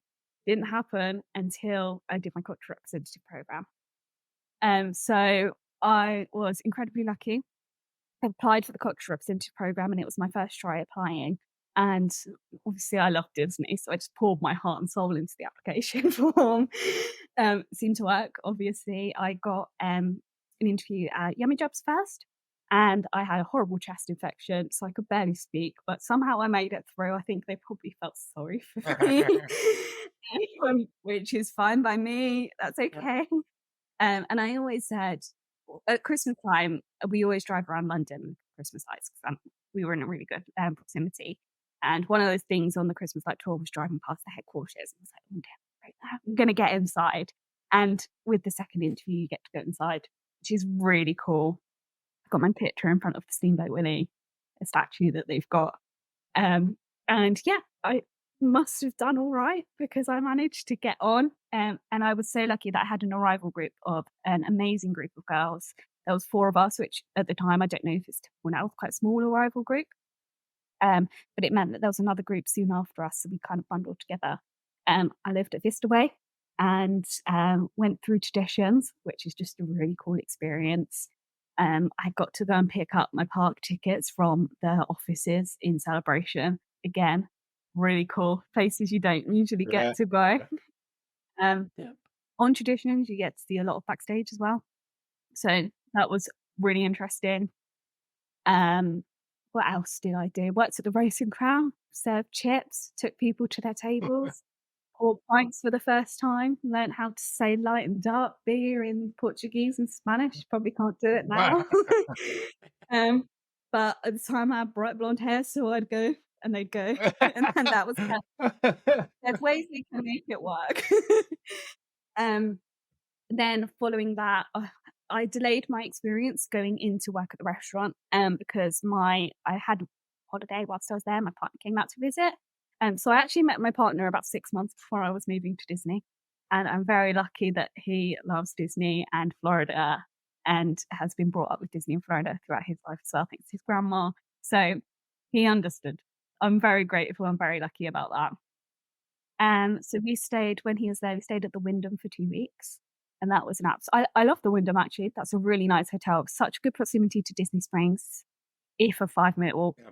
didn't happen until I did my cultural representative program. So I was incredibly lucky. I applied for the cultural representative program and it was my first try applying. And obviously, I love Disney, so I just poured my heart and soul into the application form. It seemed to work. Obviously, I got an interview at Yummy Jobs first, and I had a horrible chest infection, so I could barely speak. But somehow I made it through. I think they probably felt sorry for me, which is fine by me. That's Yep. okay. And I always said at Christmas time, we always drive around London with Christmas lights because we were in a really good proximity. And one of those things on the Christmas light tour was driving past the headquarters. I was like, one day I'm going to get inside. And with the second interview, you get to go inside, which is really cool. I've got my picture in front of the Steamboat Willie, a statue that they've got. Um, and yeah, I must have done all right because I managed to get on. And I was so lucky that I had an arrival group of an amazing group of girls. There was 4 of us, which at the time, I don't know if it's typical now, quite a small arrival group. But it meant that there was another group soon after us, so we kind of bundled together. I lived at Vista Way and went through Traditions, which is just a really cool experience. I got to go and pick up my park tickets from the offices in Celebration. Again, really cool places you don't usually get Yeah, to go. yeah. Um, Yep. on Traditions, you get to see a lot of backstage as well. So that was really interesting. Um, what else did I do? Worked at the Racing Crown, served chips, took people to their tables, poured pints for the first time, learnt how to say light and dark beer in Portuguese and Spanish. Probably can't do it now. um, but at the time I had bright blonde hair, so I'd go and they'd go, and that was that. There's ways we can make it work. um, then following that, I delayed my experience going into work at the restaurant, because I had a holiday whilst I was there. My partner came out to visit, so I actually met my partner about 6 months before I was moving to Disney, and I'm very lucky that he loves Disney and Florida, and has been brought up with Disney in Florida throughout his life as well, thanks to his grandma. So he understood. I'm very grateful. I'm very lucky about that. So we stayed when he was there, we stayed at the Wyndham for 2 weeks, and that was an abs I love the Wyndham actually. That's a really nice hotel, such good proximity to Disney Springs, if a 5-minute walk. Yeah.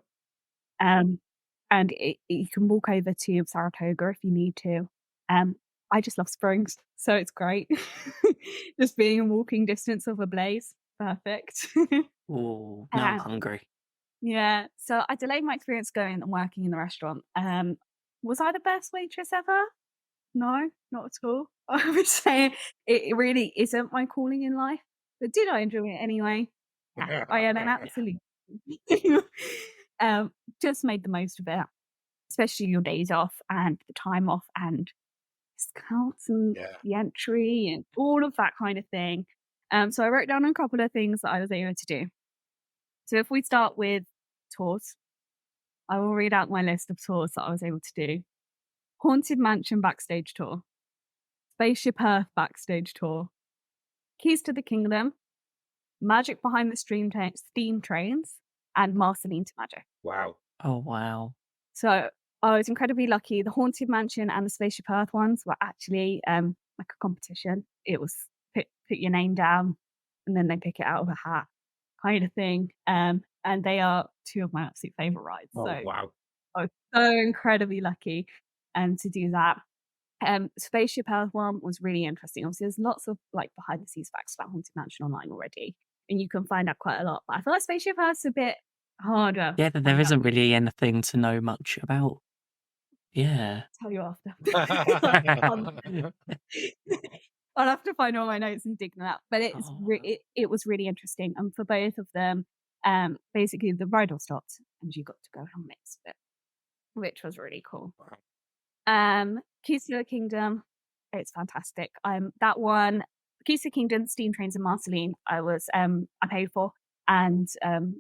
Um, and you can walk over to Saratoga if you need to. Um, I just love springs, so it's great. Just being in walking distance of a blaze, perfect. Ooh, now I'm Um, hungry. yeah, so I delayed my experience going and working in the restaurant. Was I the best waitress ever? No, not at all. I would say it really isn't my calling in life, but did I enjoy it anyway? Yeah, I had an Yeah. absolute just made the most of it, especially your days off and the time off and discounts and Yeah. the entry and all of that kind of thing. So I wrote down a couple of things that I was able to do. So if we start with tours, I will read out my list of tours that I was able to do. Haunted Mansion backstage tour, Spaceship Earth backstage tour, Keys to the Kingdom, Magic Behind the Steam Trains, and Marceline to Magic. Wow. Oh, wow. So I was incredibly lucky. The Haunted Mansion and the Spaceship Earth ones were actually like a competition. It was put your name down and then they pick it out of a hat kind of thing. And they are two of my absolute favorite rides. Oh, So wow. I was so incredibly lucky to do that. Spaceship Earth one was really interesting. Obviously, there's lots of like behind the scenes facts about Haunted Mansion online already, and you can find out quite a lot. But I feel like Spaceship Earth's a bit harder Yeah, to there find out. isn't really anything to know much about. Yeah. Tell you after. I'll have to find all my notes and dig them out. But Oh, it was really interesting, and for both of them, basically the ride all stopped, and you got to go on mix bit, which was really cool. Keys to the Kingdom, it's fantastic. That one, Keys to the Kingdom, Steam Trains and Marceline, I paid for, and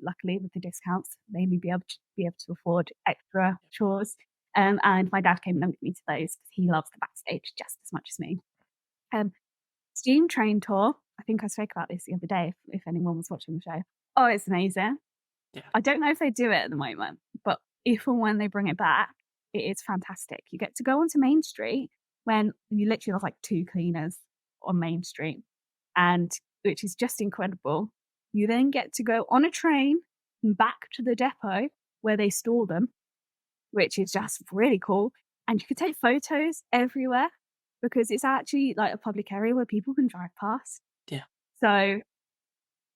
luckily with the discounts, made me be able to afford extra chores. And my dad came and took me to those because he loves the backstage just as much as me. Um, Steam Train Tour, I think I spoke about this the other day if anyone was watching the show. Oh, it's amazing. yeah. I don't know if they do it at the moment, but if and when they bring it back, it is fantastic. You get to go onto Main Street when you literally have like 2 cleaners on Main Street, and which is just incredible. You then get to go on a train back to the depot where they store them, which is just really cool. And you can take photos everywhere because it's actually like a public area where people can drive past. Yeah. So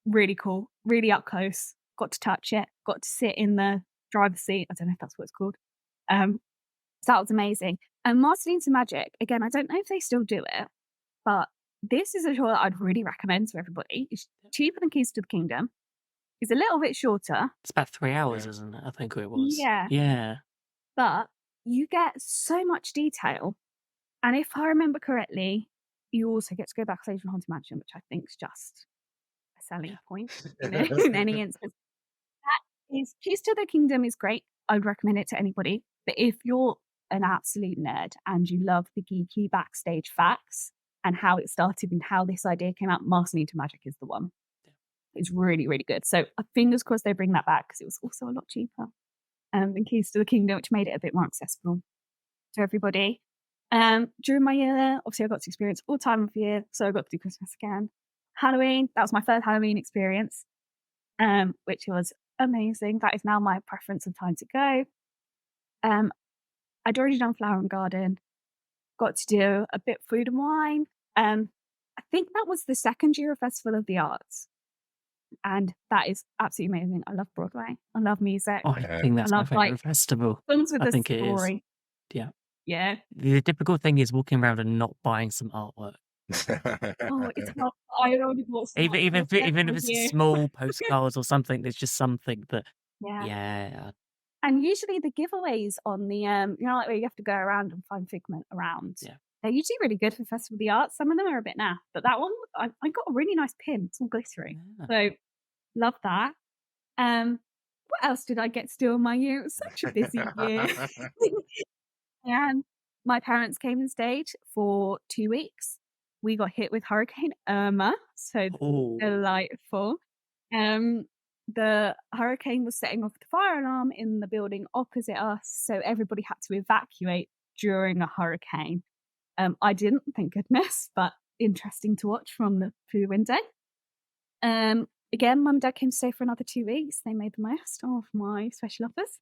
really cool, really up close. Got to touch it, got to sit in the driver's seat. I don't know if that's what it's called. So that was amazing. And Marceline to Magic, again, I don't know if they still do it, but this is a tour that I'd really recommend to everybody. It's cheaper than Keys to the Kingdom. It's a little bit shorter. It's about 3 hours, Yeah. isn't it? I think it was. Yeah. Yeah. But you get so much detail. And if I remember correctly, you also get to go backstage in Haunted Mansion, which I think is just a selling Yeah. point in any instance. That is Keys to the Kingdom is great. I would recommend it to anybody. But if you're an absolute nerd and you love the geeky backstage facts and how it started and how this idea came out, Marceline to Magic is the one. It's really, really good. So fingers crossed they bring that back because it was also a lot cheaper than Keys to the Kingdom, which made it a bit more accessible to everybody. During my year there, obviously I got to experience all time of year, so I got to do Christmas again. Halloween, that was my first Halloween experience, which was amazing. That is now my preference of time to go. I'd already done Flower and Garden, got to do a bit Food and Wine. I think that was the second year of Festival of the Arts, and that is absolutely amazing. I love Broadway. I love music. Oh, I think I that's my love like favourite festival. films with I a think it is. story. Yeah. Yeah. The difficult thing is walking around and not buying some artwork. Oh, it's hard. I already bought some Even if it's here. small postcards or something, there's just something that, Yeah. yeah, And usually the giveaways on the like where you have to go around and find Figment around. Yeah. They're usually really good for Festival of the Arts. Some of them are a bit naff, but that one I got a really nice pin. It's all glittery. yeah. So love that. What else did I get to do in my year? It was such a busy year. And my parents came and stayed for 2 weeks. We got hit with Hurricane Irma, so Oh, delightful. The hurricane was setting off the fire alarm in the building opposite us, so everybody had to evacuate during a hurricane. I didn't, thank goodness, but interesting to watch through the window. Again, mum and dad came to stay for another 2 weeks. They made the most of my special offers.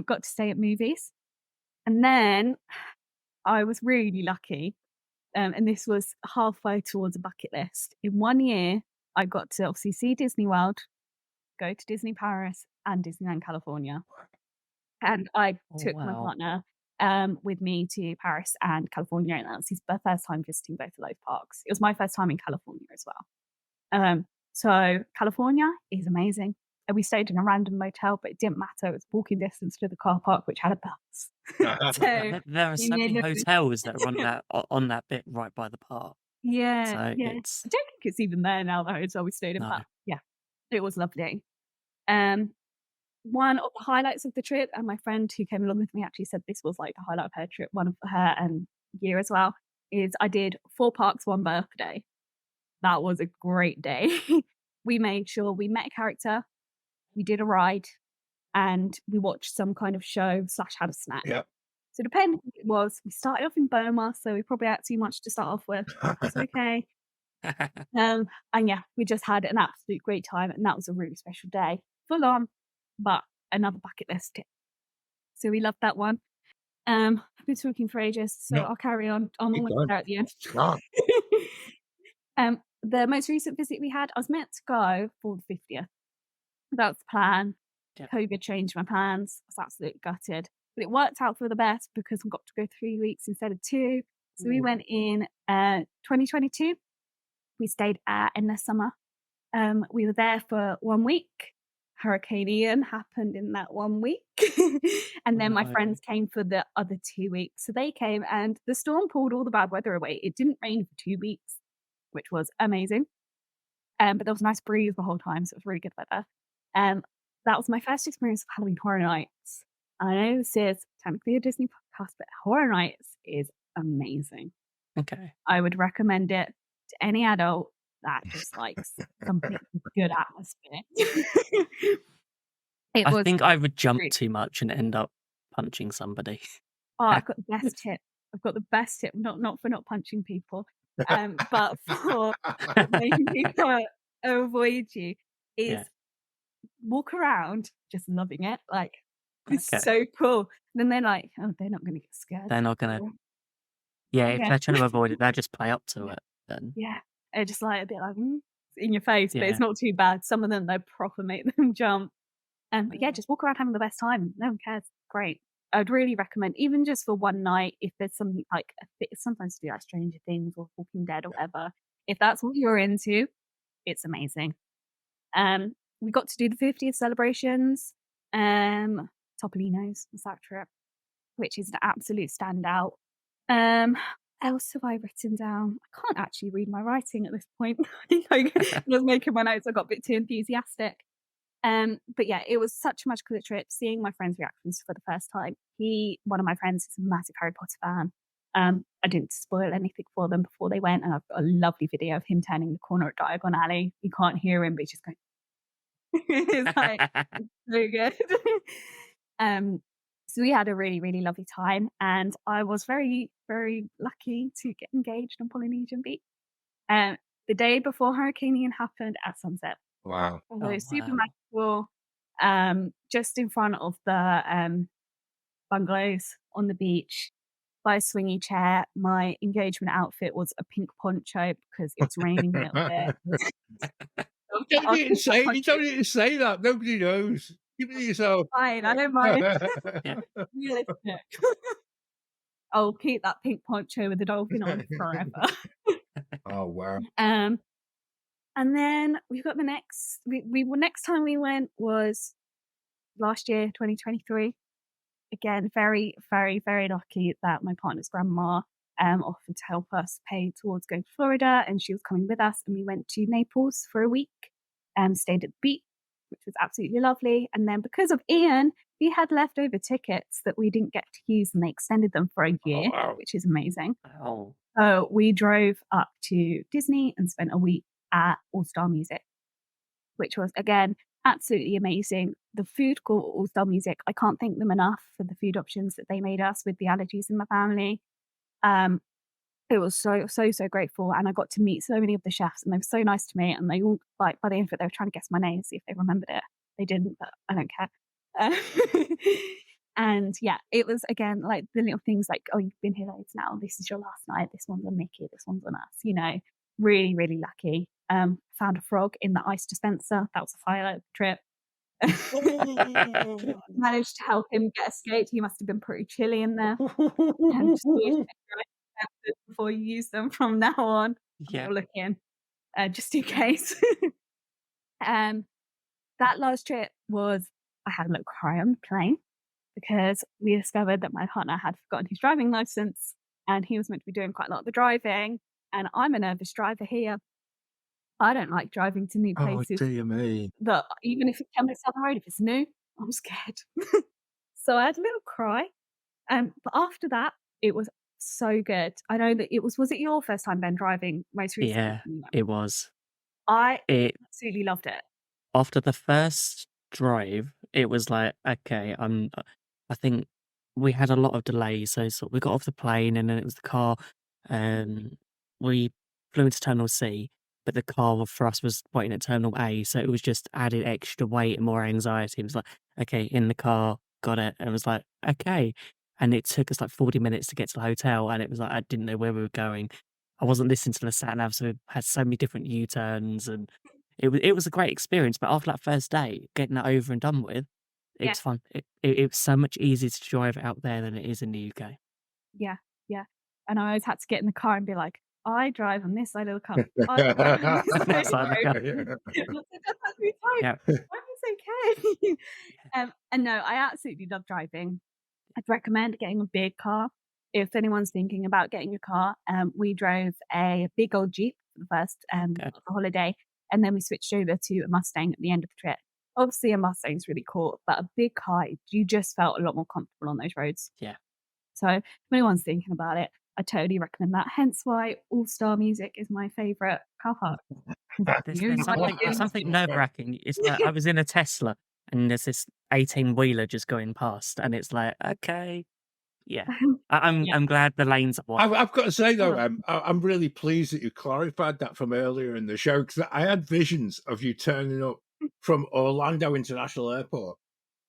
Got to stay at movies. And then I was really lucky, and this was halfway towards a bucket list. In 1 year, I got to obviously see Disney World, go to Disney Paris and Disneyland California. And I oh took my wow. partner with me to Paris and California, and that was his first time visiting both of those parks. It was my first time in California as well. So California is amazing. And we stayed in a random motel, but it didn't matter. It was walking distance to the car park, which had a bus. So There are we so many made hotels that are on that bit right by the park. yeah, So yeah. I it's don't think it's even there now, the hotel we stayed in, no. but yeah, it was lovely. Um, one of the highlights of the trip, and my friend who came along with me actually said this was, like, the highlight of her trip, one of her, year as well, is I did 4 parks, 1 birthday. That was a great day. We made sure we met a character, we did a ride, and we watched some kind of show/had a snack. Yeah. So depending what it was, we started off in Burma, so we probably ate too much to start off with. It's okay. And yeah, we just had an absolute great time, and that was a really special day. Full on, but another bucket list tip. So we loved that one. I've been talking for ages, so No, I'll carry on. I'm keep almost going. there at the end. Ah, The most recent visit we had, I was meant to go for the 50th. That was the plan. Yep. COVID changed my plans. I was absolutely gutted. But it worked out for the best because we got to go 3 weeks instead of 2. So we Ooh. went in 2022. We stayed in the summer. We were there for 1 week. Hurricane Ian happened in that 1 week. And Oh, then my no. friends came for the other 2 weeks. So they came and the storm pulled all the bad weather away. It didn't rain for 2 weeks, which was amazing. But there was a nice breeze the whole time, so it was really good weather. Um, that was my first experience of Halloween Horror Nights. I know this is technically a Disney podcast, but Horror Nights is amazing. Okay. I would recommend it to any adult that just likes something with good atmosphere. It I was think I would jump great. too much and end up punching somebody. Oh, I've got the best tip. I've got the best tip, not for not punching people, but for making people avoid you, is Yeah. walk around just loving it. Like, it's Okay. so cool. Then they're like, "Oh, they're not gonna get scared." They're not gonna. Cool. Yeah, if Yeah. they're trying to avoid it, they'll just play up to it then. Yeah. They're just like a bit like, in your face, but Yeah. it's not too bad. Some of them, they proper make them jump. But yeah, just walk around having the best time. No one cares. Great. I'd really recommend, even just for one night, if there's something like a bit, sometimes do like Stranger Things or Walking Dead or whatever. If that's what you're into, it's amazing. We got to do the 50th celebrations. Topolino's was that trip, which is an absolute standout. Else have I written down? I can't actually read my writing at this point. I think I was making my notes. I got a bit too enthusiastic. But yeah, it was such a magical trip. Seeing my friend's reactions for the first time. One of my friends, is a massive Harry Potter fan. I didn't spoil anything for them before they went, and I've got a lovely video of him turning the corner at Diagon Alley. You can't hear him, but he's just going. It's like so good. So we had a really, really lovely time, and I was very, very lucky to get engaged on Polynesian Beach. The day before Hurricane Ian happened at sunset. wow. Although Oh, super wow. magical, just in front of the bungalows on the beach by a swingy chair. My engagement outfit was a pink poncho because it was raining a little bit. You I'll don't need to keep that say, you poncho. don't need to say that. Nobody knows. Keep it to yourself. Fine, I don't mind. Yeah. Realistic. I'll keep that pink poncho with the dolphin on forever. Oh, wow. And then we've got the next. Next time we went was last year, 2023. Again, very, very, very lucky that my partner's grandma offered to help us pay towards going to Florida, and she was coming with us, and we went to Naples for a week, stayed at the beach, which was absolutely lovely. And then because of Ian, we had leftover tickets that we didn't get to use, and they extended them for a year, wow. which is amazing. Oh. So we drove up to Disney and spent a week at All Star Music, which was, again, absolutely amazing. The food called All Star Music, I can't thank them enough for the food options that they made us with the allergies in my family. It was so, so, so grateful. And I got to meet so many of the chefs, and they were so nice to me. And they all, like, by the end of it, they were trying to guess my name, see if they remembered it. They didn't, but I don't care. And yeah, it was, again, like the little things like, oh, you've been here loads now. This is your last night. This one's on Mickey. This one's on us. Really, really lucky. Found a frog in the ice dispenser. That was a highlight of the trip. Managed to help him get escaped. He must have been pretty chilly in there. And just always check your ice dispensers before you use them from now on. Yeah. I'll look in, just in case. That last trip was, I had a little cry on the plane because we discovered that my partner had forgotten his driving license, and he was meant to be doing quite a lot of the driving. And I'm a nervous driver here. I don't like driving to new Oh, places dear me. that, even if it's 10 minutes down the road, if it's new, I'm scared. So I had a little cry, but after that, it was so good. I know that was it your first time, Ben, driving most recently? Yeah, it was. I It absolutely loved it. After the first drive, it was like, okay, I think we had a lot of delays. So we got off the plane and then it was the car. Um, we flew into Terminal C, but the car for us was waiting at Terminal A. So it was just added extra weight and more anxiety. It was like, okay, in the car, got it. And it was like, okay. And it took us like 40 minutes to get to the hotel. And it was like, I didn't know where we were going. I wasn't listening to the sat nav, so we had so many different U turns and it was a great experience, but after that first day, getting that over and done with, it Yeah, was fun. It was so much easier to drive out there than it is in the UK. yeah, yeah. And I always had to get in the car and be like, "I drive on this side of the car. I drive on this side Next of time I go. the road." That's every time. Yeah, It's okay. And no, I absolutely love driving. I'd recommend getting a big car. If anyone's thinking about getting a car, we drove a big old Jeep for the first okay. holiday, and then we switched over to a Mustang at the end of the trip. Obviously, a Mustang's really cool, but a big car, you just felt a lot more comfortable on those roads. Yeah. So, if anyone's thinking about it, I totally recommend that. Hence why All Star Music is my favorite car park. 'Cause There's you there's know what something it there's is. something nerve-wracking. It's like I was in a Tesla and there's this 18-wheeler just going past and it's like, okay, yeah. I'm Yeah. I'm glad the lanes are wide. I've got to say though, Oh, I'm really pleased that you clarified that from earlier in the show because I had visions of you turning up from Orlando International Airport,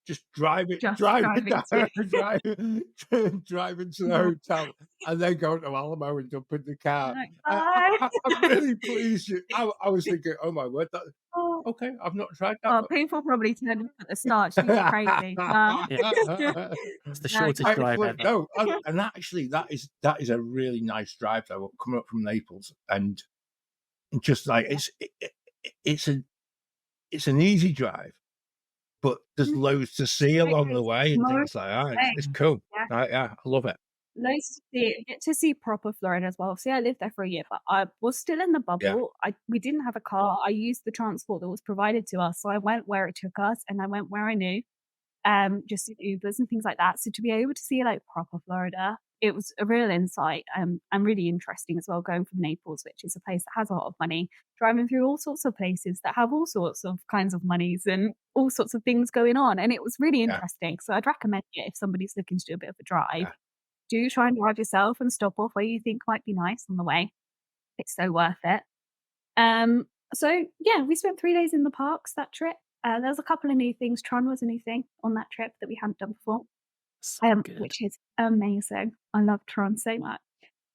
just just driving driving down, to driving to the no, hotel, and then going to Alamo and jumping the car. like, "Bye." I'm really pleased. I was thinking, oh my word, that Oh. okay. I've not tried that. Oh, people probably turned up at the start. She's crazy. Yeah. It's the No, shortest drive ever. No, and actually, that is a really nice drive though. Coming up from Naples, and just like yeah. it's a it's an easy drive, but there's Mhm. loads to see Great along the place. way and More things like that. It's space. cool. Yeah. Yeah, I love it. Loads to see. Get to see proper Florida as well. See, I lived there for a year, but I was still in the Yeah, bubble. We didn't have a car. I used the transport that was provided to us. So I went where it took us and I went where I knew. Just in Ubers and things like that. So to be able to see like proper Florida, it was a real insight, and really interesting as well, going from Naples, which is a place that has a lot of money, driving through all sorts of places that have all sorts of kinds of monies and all sorts of things going on. And it was really yeah, interesting. So I'd recommend it if somebody's looking to do a bit of a drive. yeah. Do try and drive yourself and stop off where you think might be nice on the way. It's so worth it. Um, so yeah, we spent 3 days in the parks that trip. There was a couple of new things. Tron was a new thing on that trip that we hadn't done before, So good. which is amazing. I love Tron so much.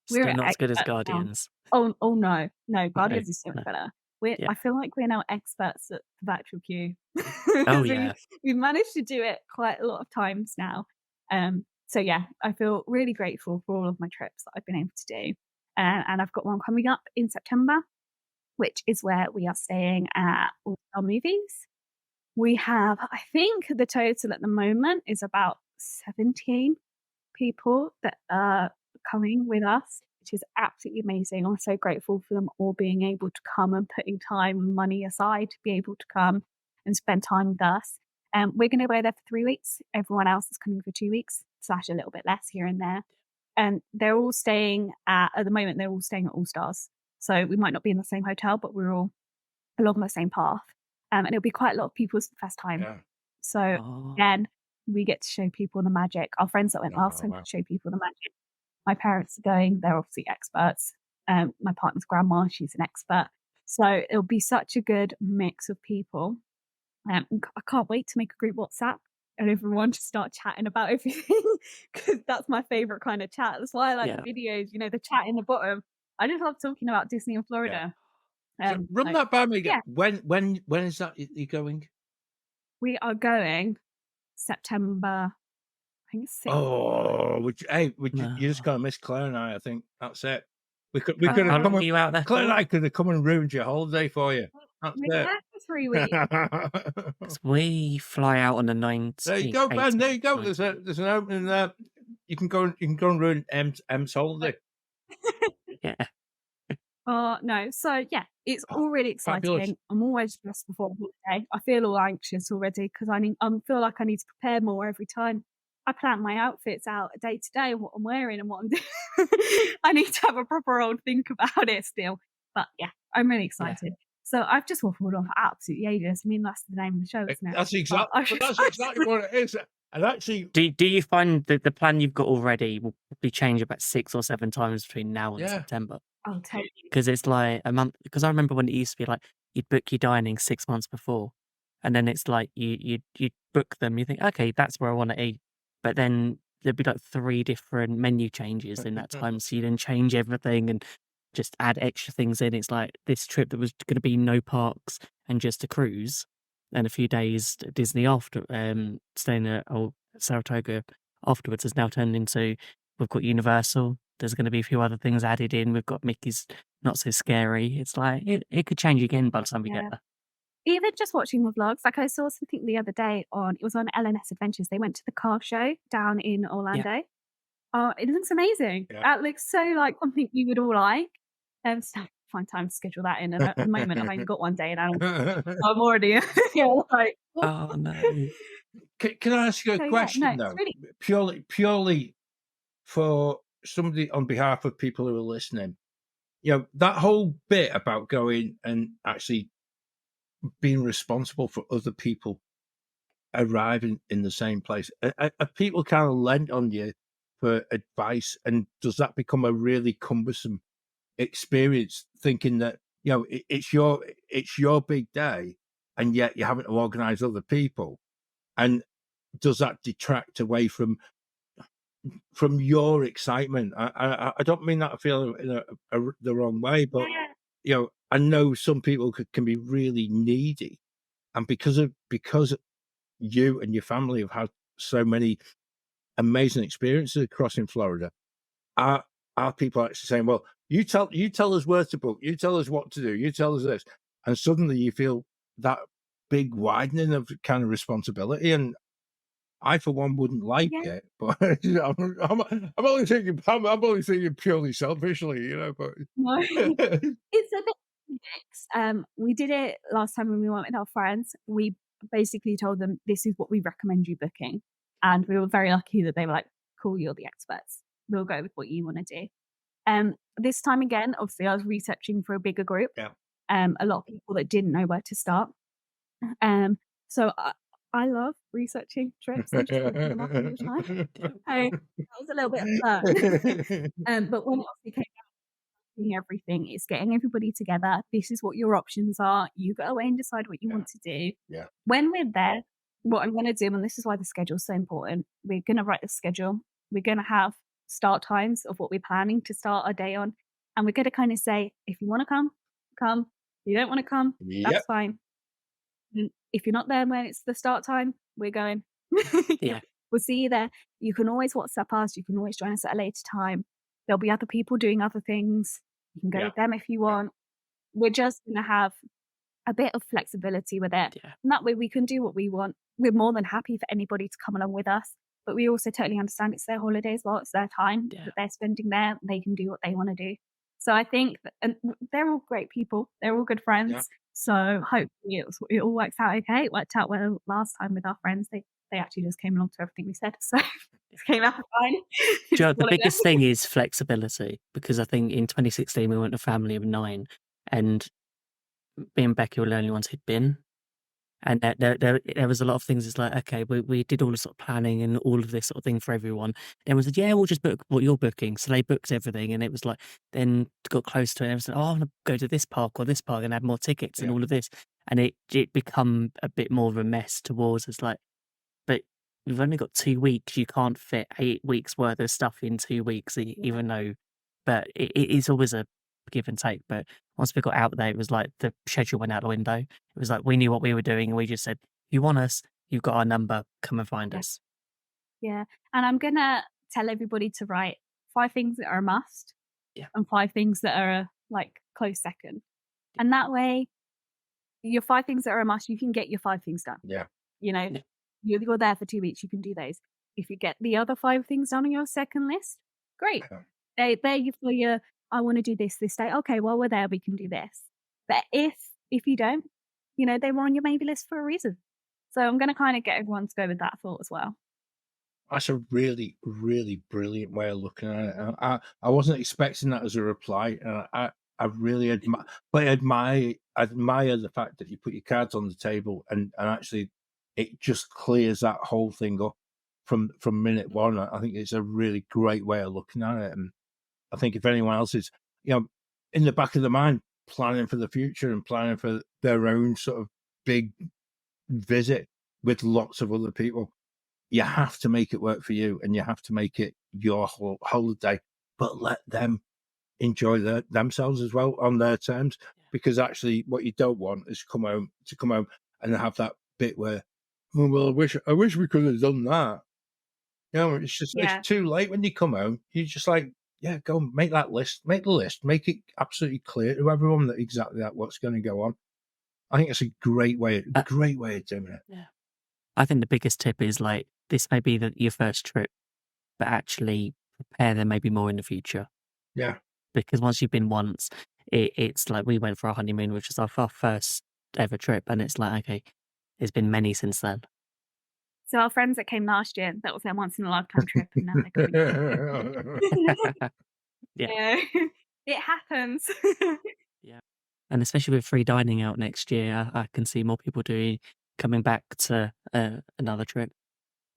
We're Still not as good as experts now. Guardians. Oh no, no, No, Guardians is so much no. better. Yeah. I feel like we're now experts at the virtual queue Oh, because yeah. we've managed to do it quite a lot of times now. So yeah, I feel really grateful for all of my trips that I've been able to do, and I've got one coming up in September, which is where we are staying at All Star Movies. We have, I think the total at the moment is about 17 people that are coming with us, which is absolutely amazing. I'm so grateful for them all being able to come and putting time and money aside to be able to come and spend time with us. We're going to go there for 3 weeks. Everyone else is coming for 2 weeks, slash a little bit less here and there. And they're all staying at the moment, they're all staying at All Stars. So we might not be in the same hotel, but we're all along the same path. And it'll be quite a lot of people's first time. Yeah. So Oh, again, we get to show people the magic. Our friends that went last Oh, time wow. get to show people the magic. My parents are going, they're obviously experts. My partner's grandma, she's an expert. So it'll be such a good mix of people. I can't wait to make a group WhatsApp and everyone just start chatting about everything because that's my favorite kind of chat. That's why I like yeah. the videos, the chat in the bottom. I just love talking about Disney and Yeah. Florida. So run So that by me again. yeah, When is that you going? we are going September, I think it's 6th. Oh, you just No. gonna miss Claire and I think. That's it. We How could how have long come are you out there Claire and for? I could have come and ruined your holiday for you. That's We're it. there for 3 weeks. 'Cause we fly out on the There you 19th, go, Ben. There 18th, you go. 19th. There's an opening there. You can go and ruin M's holiday. Yeah. No. So yeah, it's Oh, all really fabulous. exciting. I'm always stressed before a holiday. I feel all anxious already because I feel like I need to prepare more every time. I plan my outfits out day to day, what I'm wearing and what I'm doing. I need to have a proper old think about it still. But yeah, I'm really Yeah. excited. So I've just waffled on for absolutely ages. I mean, that's the name of the show, isn't it? But I'm But just that's exactly what it is. And actually, Do you find that the plan you've got already will probably change about 6 or 7 times between now and yeah. September? I'll tell you. Because it's like a month. Because I remember when it used to be like, you'd book your dining 6 months before, and then it's like you'd book them, you think, "Okay, that's where I wanna eat." But then there'd be, like, 3 different menu changes in that time, so you then change everything and just add extra things in. It's like this trip that was gonna be no parks and just a cruise and a few days at Disney after, staying at Saratoga afterwards has now turned into, we've got Universal, there's gonna be a few other things added in, we've got Mickey's Not So Scary. It's like it could change again by the time we get Yeah. there. Even just watching the vlogs, like I saw something the other day it was on L&S Adventures. They went to the car show down in Yeah. Orlando. Oh, it looks amazing. Yeah. That looks so like something you would all like. So find time to schedule that in. And at the moment, I've only got one day, and I'm already yeah, like. Oh, no. Can I ask you a So yeah, no, question it's though? really Purely for somebody on behalf of people who are listening, you know, that whole bit about going and actually being responsible for other people arriving in the same place. Are people kind of lent on you for advice, and does that become a really cumbersome experience? Thinking that it's your big day, and yet you're having to organise other people, and does that detract away from your excitement? I don't mean that I feel in the wrong way, but yeah, you know, I know some people can be really needy, and because you and your family have had so many amazing experiences across in Florida, are people actually saying, "Well, you tell us where to book, you tell us what to do, you tell us this," and suddenly you feel that big widening of kind of responsibility, and I, for one, wouldn't like yeah. it, but I'm only thinking purely selfishly, you know. But No, it's a bit mixed. We did it last time when we went with our friends. We basically told them, "This is what we recommend you booking," and we were very lucky that they were like, "Cool, you're the experts. We'll go with what you wanna do." This time again, obviously, I was researching for a bigger group, yeah, a lot of people that didn't know where to start. Um, so I love researching trips and just booking them up all the time. That was a little bit of fun. But when it obviously came doing everything, it's getting everybody together. This is what your options are. You go away and decide what you yeah, want to do. yeah, When we're there, what I'm going to do, and this is why the schedule is so important, we're going to write the schedule. We're going to have start times of what we're planning to start our day on. And we're going to kind of say, if you want to come, come. If you don't want to come, yep, that's fine. And if you're not there when it's the start time, we're going. Yeah, We'll see you there. You can always WhatsApp us. You can always join us at a later time. There'll be other people doing other things. You can go yeah, with them if you yeah, want. We're just gonna have a bit of flexibility with it. yeah, And that way we can do what we want. We're more than happy for anybody to come along with us, but we also totally understand it's their holidays, well, it's their time yeah, that they're spending there. They can do what they want to do. So I think that, and they're all great people. They're all good yeah. friends. So hopefully it all works out okay. It worked out well last time with our friends. They actually just came along to everything we said. So it came out fine. Do you know Just what, the follow them. biggest thing is flexibility, because I think in 2016 we went a family of 9, and me and Becky were the only ones who'd been. And there was a lot of things. It's like, okay, we did all the sort of planning and all of this sort of thing for everyone. And we said, yeah, we'll just book what you're booking. So they booked everything, and it was like, then got close to it, and I said, oh, I want to go to this park or this park and add more tickets and Yeah. all of this. And it become a bit more of a mess towards us. Like, but we've only got 2 weeks. You can't fit 8 weeks worth of stuff in 2 weeks, Yeah. even though. But it is always a give and take. But once we got out there, it was like the schedule went out the window. It was like we knew what we were doing, and we just said, "You want us? You've got our number. Come and find Yeah. us." Yeah. And I'm gonna tell everybody to write 5 things that are a must Yeah, and 5 things that are a, like, close second. And that way, your 5 things that are a must, you can get your 5 things done. Yeah. You know, yeah, you're there for 2 weeks, you can do those. If you get the other 5 things done on your second list, great. Yeah. They're you for your I want to do this day. Okay, while we're there, we can do this. But if you don't, they were on your maybe list for a reason. So I'm going to kind of get everyone to go with that thought as well. That's a really, really brilliant way of looking at it. I wasn't expecting that as a reply, and I really admire the fact that you put your cards on the table and actually it just clears that whole thing up from minute one. I think it's a really great way of looking at it, and I think if anyone else is, in the back of the mind, planning for the future and planning for their own sort of big visit with lots of other people, you have to make it work for you, and you have to make it your whole holiday, but let them enjoy themselves as well on their terms. Because actually, what you don't want is come home and have that bit where, oh, well, I wish we could have done that. It's just it's Yeah. too late when you come home. You're just like, yeah, go make that list, make the list, make it absolutely clear to everyone that exactly what's going to go on. I think it's a great way of Uh, doing it. yeah. I think the biggest tip is like this may be your first trip, but actually prepare there maybe more in the future. Yeah. Because once you've been once, it's like we went for our honeymoon, which was our first ever trip, and it's like, okay, there's been many since then. So our friends that came last year, that was their once in a lifetime trip, and now they're going again. Yeah, Yeah, it happens. yeah. And especially with free dining out next year, I can see more people coming back to another trip.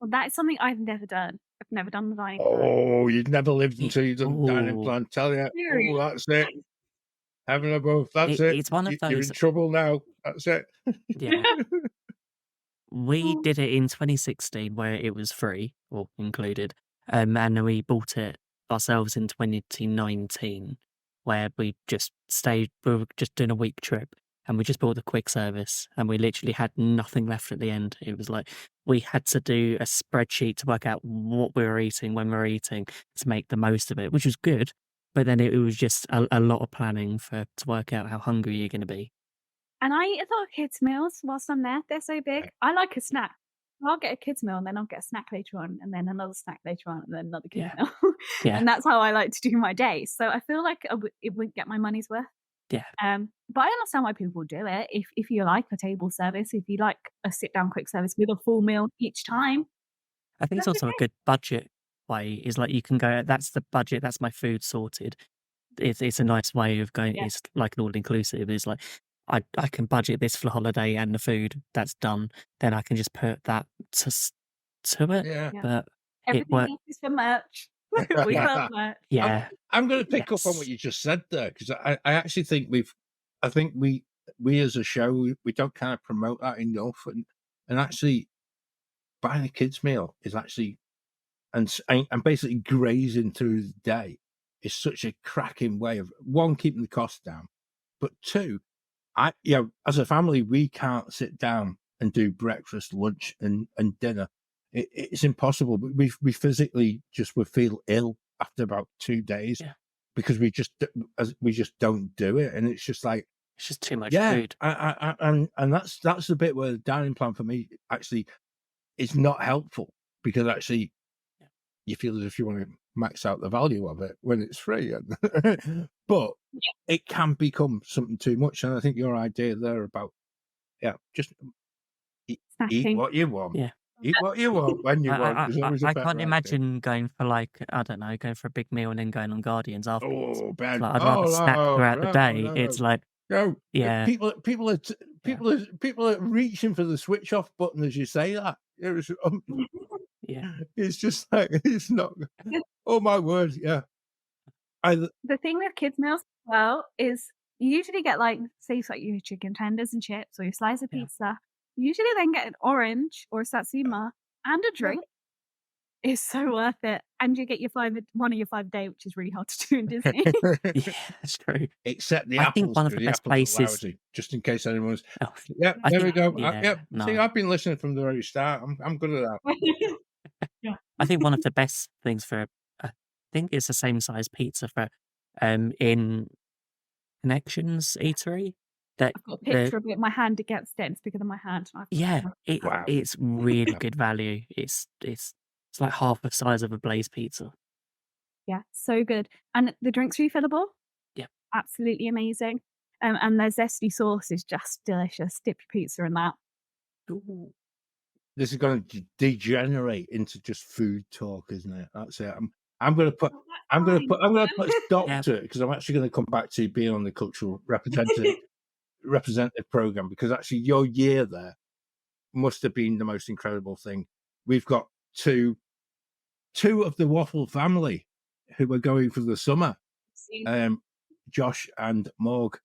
Well, that is something I've never done. I've never done the dining plan. Oh, you'd never lived until you've done the dining Oh, plan. Tell you. Serious. Oh, that's it. Heaven above. That's it. it's one of You're in those. trouble now. That's it. Yeah, we Oh, did it in 2016 where it was free or included, and then we bought it ourselves in 2019 where we just stayed. We were just doing a week trip, and we just bought the quick service, and we literally had nothing left at the end. It was like we had to do a spreadsheet to work out what we were eating when we were eating to make the most of it, which was good. But then it was just a lot of planning to work out how hungry you're going to be. and I eat a lot of kids' meals whilst I'm there. They're so big. Right. I like a snack. I'll get a kids' meal, and then I'll get a snack later on, and then another snack later on, and then another kids' Yeah, meal. yeah, And that's how I like to do my days. So I feel like it wouldn't get my money's worth. yeah. But I understand why people do it. If you like a table service, if you like a sit down quick service with a full meal each time, I think it's that's also a okay. good budget way. Is like you can go, that's the budget, that's my food sorted. It's a nice way of going. Yeah. It's like an all inclusive. It's like I can budget this for the holiday and the food that's done. Then I can just put that to it. Yeah. Yeah. But it Everything work. else is for merch. We Yeah, love merch. I'm, yeah, I'm going to pick up on what yes, you just said there, because I actually think I think we as a show, we don't kind of promote that enough. And actually, buying a kids' meal is actually, and basically grazing through the day is such a cracking way of, one, keeping the costs down, but two, as a family, we can't sit down and do breakfast, lunch, and dinner. It's impossible. We physically just would feel ill after about 2 days yeah. because we just don't do it, and it's just like, It's just too much yeah, food. and that's the bit where the dining plan for me actually is not helpful, because actually Yeah, you feel as if you want to max out the value of it when it's free, but it can become something too much. And I think your idea there about, just eat Snacking. what you want, yeah. eat what you want when you want is always a I better can't idea. imagine going for like I don't know, going for a big meal and then going on Guardians afterwards. Oh, It's Ben! like I'd rather Oh snack no, throughout the no, day. no, It's like no! yeah, yeah, People are reaching for the switch off button as you say that. yeah. It's just like, it's not. Oh my word! Yeah, I The thing with kids' meals as well is you usually get, like, say it's like your chicken tenders and chips or your slice of Yeah. pizza. You usually then get an orange or a satsuma and a drink. It's so worth it, and you get your 1 of your 5 a day, which is really hard to do in Disney. Yeah, that's true. Except the I think apples, one of do the the best apples are places lousy, just in case anyone's. oh, Yep, I there we think go. yeah, Yep. See, no. I've been listening from the very start. I'm good at that. Yeah. I think one of the best things for I think it's the same size pizza for, in Connections Eatery that I've got a the picture of it, my hand against it, and it's bigger than my hand, and I've got yeah, Wow. it's really Yeah. good value. It's like half the size of a Blaze pizza. Yeah, so good, and the drink's refillable. absolutely amazing. And their zesty sauce is just delicious. Dip your pizza in that. Ooh. This is going to degenerate into just food talk, isn't it? That's it. I'm going to put Oh, I'm going to that's put I'm going to put a stop Yeah. to it because I'm actually going to come back to being on the cultural representative program because actually your year there must have been the most incredible thing. We've got two of the Waffle family who are going for the summer. fine. Josh and Morg,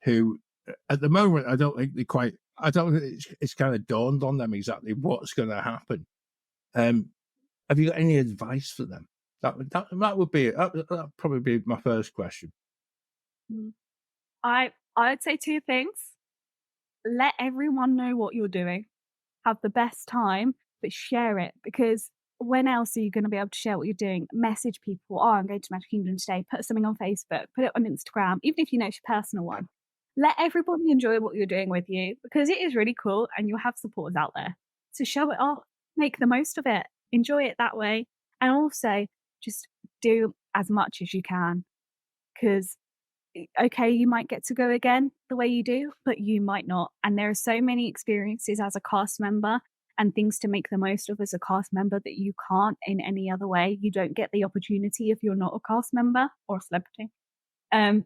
who at the moment I don't think I don't think it's kind of dawned on them exactly what's going to happen. Have you got any advice for them? That would be that'd probably be my first question. Mm. I'd say two things. Let everyone know what you're doing. Have the best time, but share it because when else are you going to be able to share what you're doing? Message people, oh, I'm going to Magic Kingdom today, put something on Facebook, put it on Instagram, even if you know it's your personal one. Let everybody enjoy what you're doing with you because it is really cool and you'll have supporters out there. So show it off, make the most of it, enjoy it that way. And also just do as much as you can because okay, you might get to go again the way you do, but you might not. And there are so many experiences as a cast member and things to make the most of as a cast member that you can't in any other way. You don't get the opportunity if you're not a cast member or a celebrity.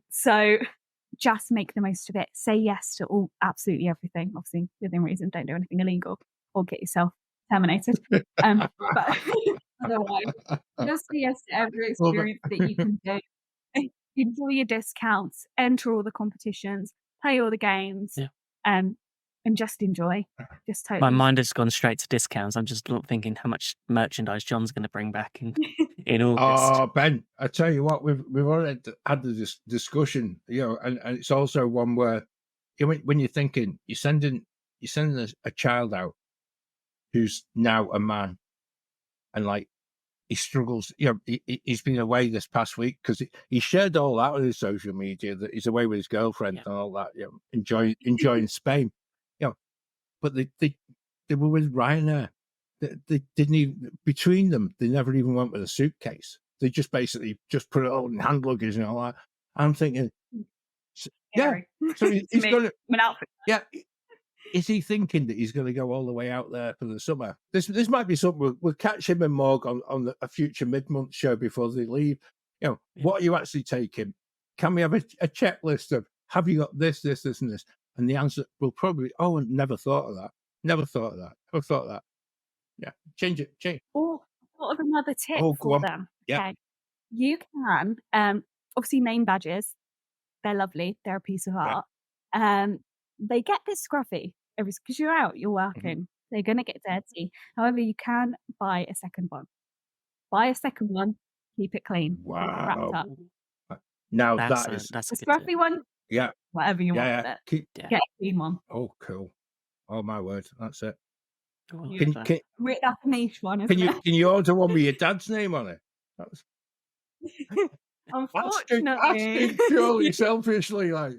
So just make the most of it. Say yes to all absolutely everything, obviously within reason. Don't do anything illegal or get yourself terminated. But otherwise, just say yes to every Love experience that you it. can do. Enjoy your discounts, enter all the competitions, play all the games, Yeah. and just enjoy. Just My totally. mind has gone straight to discounts. I'm just thinking how much merchandise John's going to bring back in August. Oh, Ben, I tell you what, we've already had this discussion, and it's also one where when you're thinking you're sending a child out who's now a man, and like he struggles. He's been away this past week because he shared all that on his social media that he's away with his girlfriend Yeah. and all that. Enjoying Spain. But they were with Ryanair. They didn't even between them. They never even went with a suitcase. They just basically just put it all in hand luggage and all that. I'm thinking, yeah. Scary. So To he's me, going to, I'm an outfit. yeah. Is he thinking that he's going to go all the way out there for the summer? This might be something we'll catch him and Morg on a future mid-month show before they leave. Yeah. What are you actually taking? Can we have a checklist of have you got this, this, this, and this? And the answer will probably be, oh, never thought of that. Never thought of that. Never thought of that. Yeah, change it. Change. Or thought of another tip Oh, go for on. them. Yeah, Okay, you can obviously name badges. They're lovely. They're a piece of yeah. art. They get a bit scruffy because you're out, you're working. They're gonna get dirty. However, you can buy a second one. Buy a second one, keep it clean, keep it wrapped Wow. up. Now That's that is, that's The a good tip. scruffy one, yeah, whatever you want yeah, with yeah. it. Yeah. Get a clean one. Oh, cool. Oh, my word. That's it. Oh, I love You Can, that. can, that's a niche one, can isn't you it? can you order one with your dad's name on it? That's Unfortunately. asking purely selfishly, like.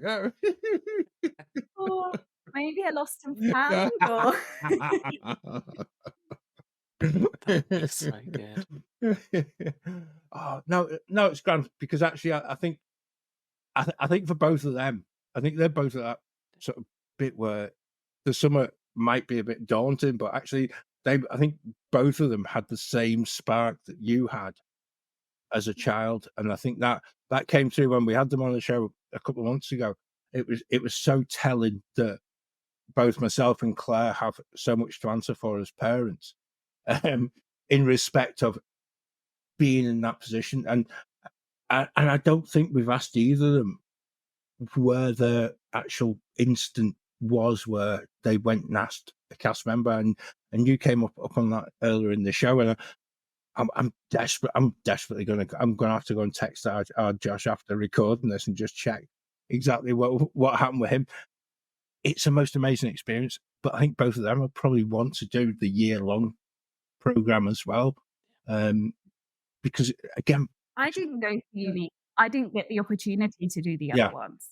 Or maybe a lost and found or That'd be so good. Oh no, it's grand because actually, I think for both of them, I think they're both at that sort of bit where the summer might be a bit daunting, but actually, I think both of them had the same spark that you had as a child, and I think that came through when we had them on the show a couple of months ago. It was so telling that both myself and Claire have so much to answer for as parents, um, in respect of being in that position, and I don't think we've asked either of them where the actual instant was where they went and asked a cast member, and you came up on that earlier in the show, and I'm desperate. I'm desperately I'm gonna have to go and text our Josh after recording this and just check exactly what happened with him. It's a most amazing experience, but I think both of them will probably want to do the year-long program as well, because again, I didn't go to uni. I didn't get the opportunity to do the other yeah, ones.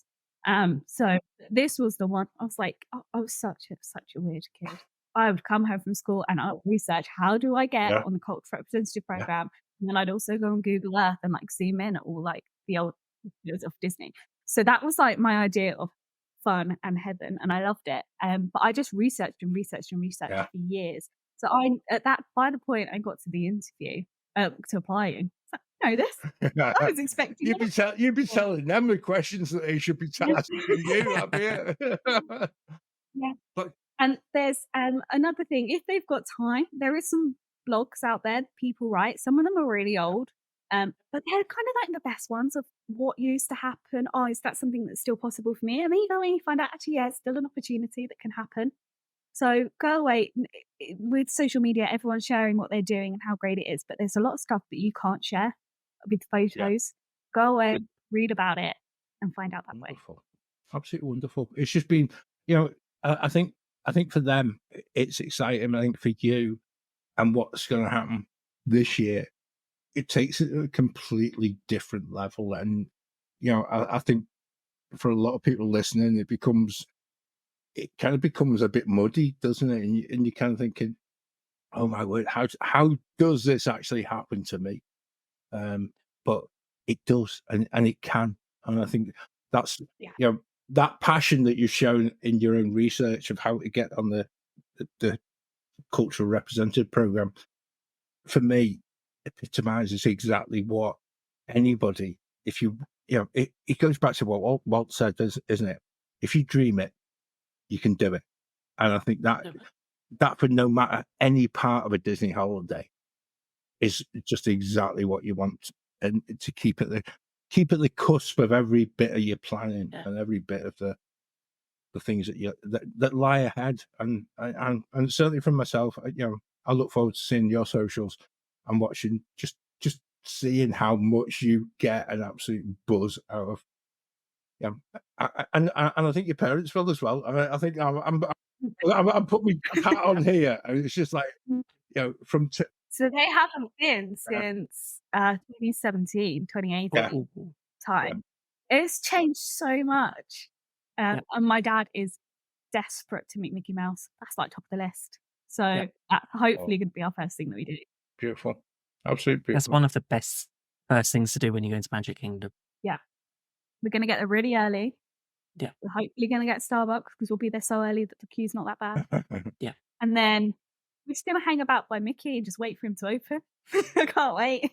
So this was the one I was like, oh, I was such a weird kid. I would come home from school and I would research how do I get yeah, on the cultural representative yeah, program, and then I'd also go on Google Earth and like zoom in at all like the old videos of Disney. So that was like my idea of fun and heaven, and I loved it. But I just researched and researched and researched Yeah. for years. So I at that by the point I got to the interview, to applying, it's like, "I know this. I was expecting You'd be it." telling them the questions that they should be asking you. That'd be it. Yeah. But And there's another thing, if they've got time, there is some blogs out there that people write. Some of them are really old, but they're kind of like the best ones of what used to happen. Oh, is that something that's still possible for me? And then you go and you find out actually, yeah, it's still an opportunity that can happen. So go away with social media. Everyone's sharing what they're doing and how great it is, but there's a lot of stuff that you can't share with yeah, photos. Go away, read about it, and find out that way. wonderful, absolutely wonderful. It's just been, you know, I think for them it's exciting. I think for you and what's going to happen this year, it takes it to a completely different level. And you know, I think for a lot of people listening, it kind of becomes a bit muddy, doesn't it? And you're kind of thinking, oh my word, how does this actually happen to me? But it does, and it can. And I think that's, Yeah. you know, that passion that you've shown in your own research of how to get on the cultural representative program, for me, epitomizes exactly what anybody, if you know, it goes back to what Walt said, isn't it? If you dream it, you can do it. And I think that for no matter any part of a Disney holiday is just exactly what you want, and to keep at the cusp of every bit of your planning and every bit of the things that lie ahead. And certainly from myself, you know, I look forward to seeing your socials and watching, just seeing how much you get an absolute buzz out of. Yeah, and I think your parents will as well. I think I'm putting my hat on here, and it's just like, you know, from So they haven't been since 2017, 2018 yeah, time. It's changed so much. Yeah. And my dad is desperate to meet Mickey Mouse. That's like top of the list. So Yeah. that's hopefully going to be our first thing that we do. beautiful, absolutely That's beautiful. one of the best first things to do when you go into Magic Kingdom. Yeah. We're going to get there really early. Yeah. We're hopefully going to get Starbucks because we'll be there so early that the queue's not that bad. Yeah. And then we're just going to hang about by Mickey and just wait for him to open. I can't wait.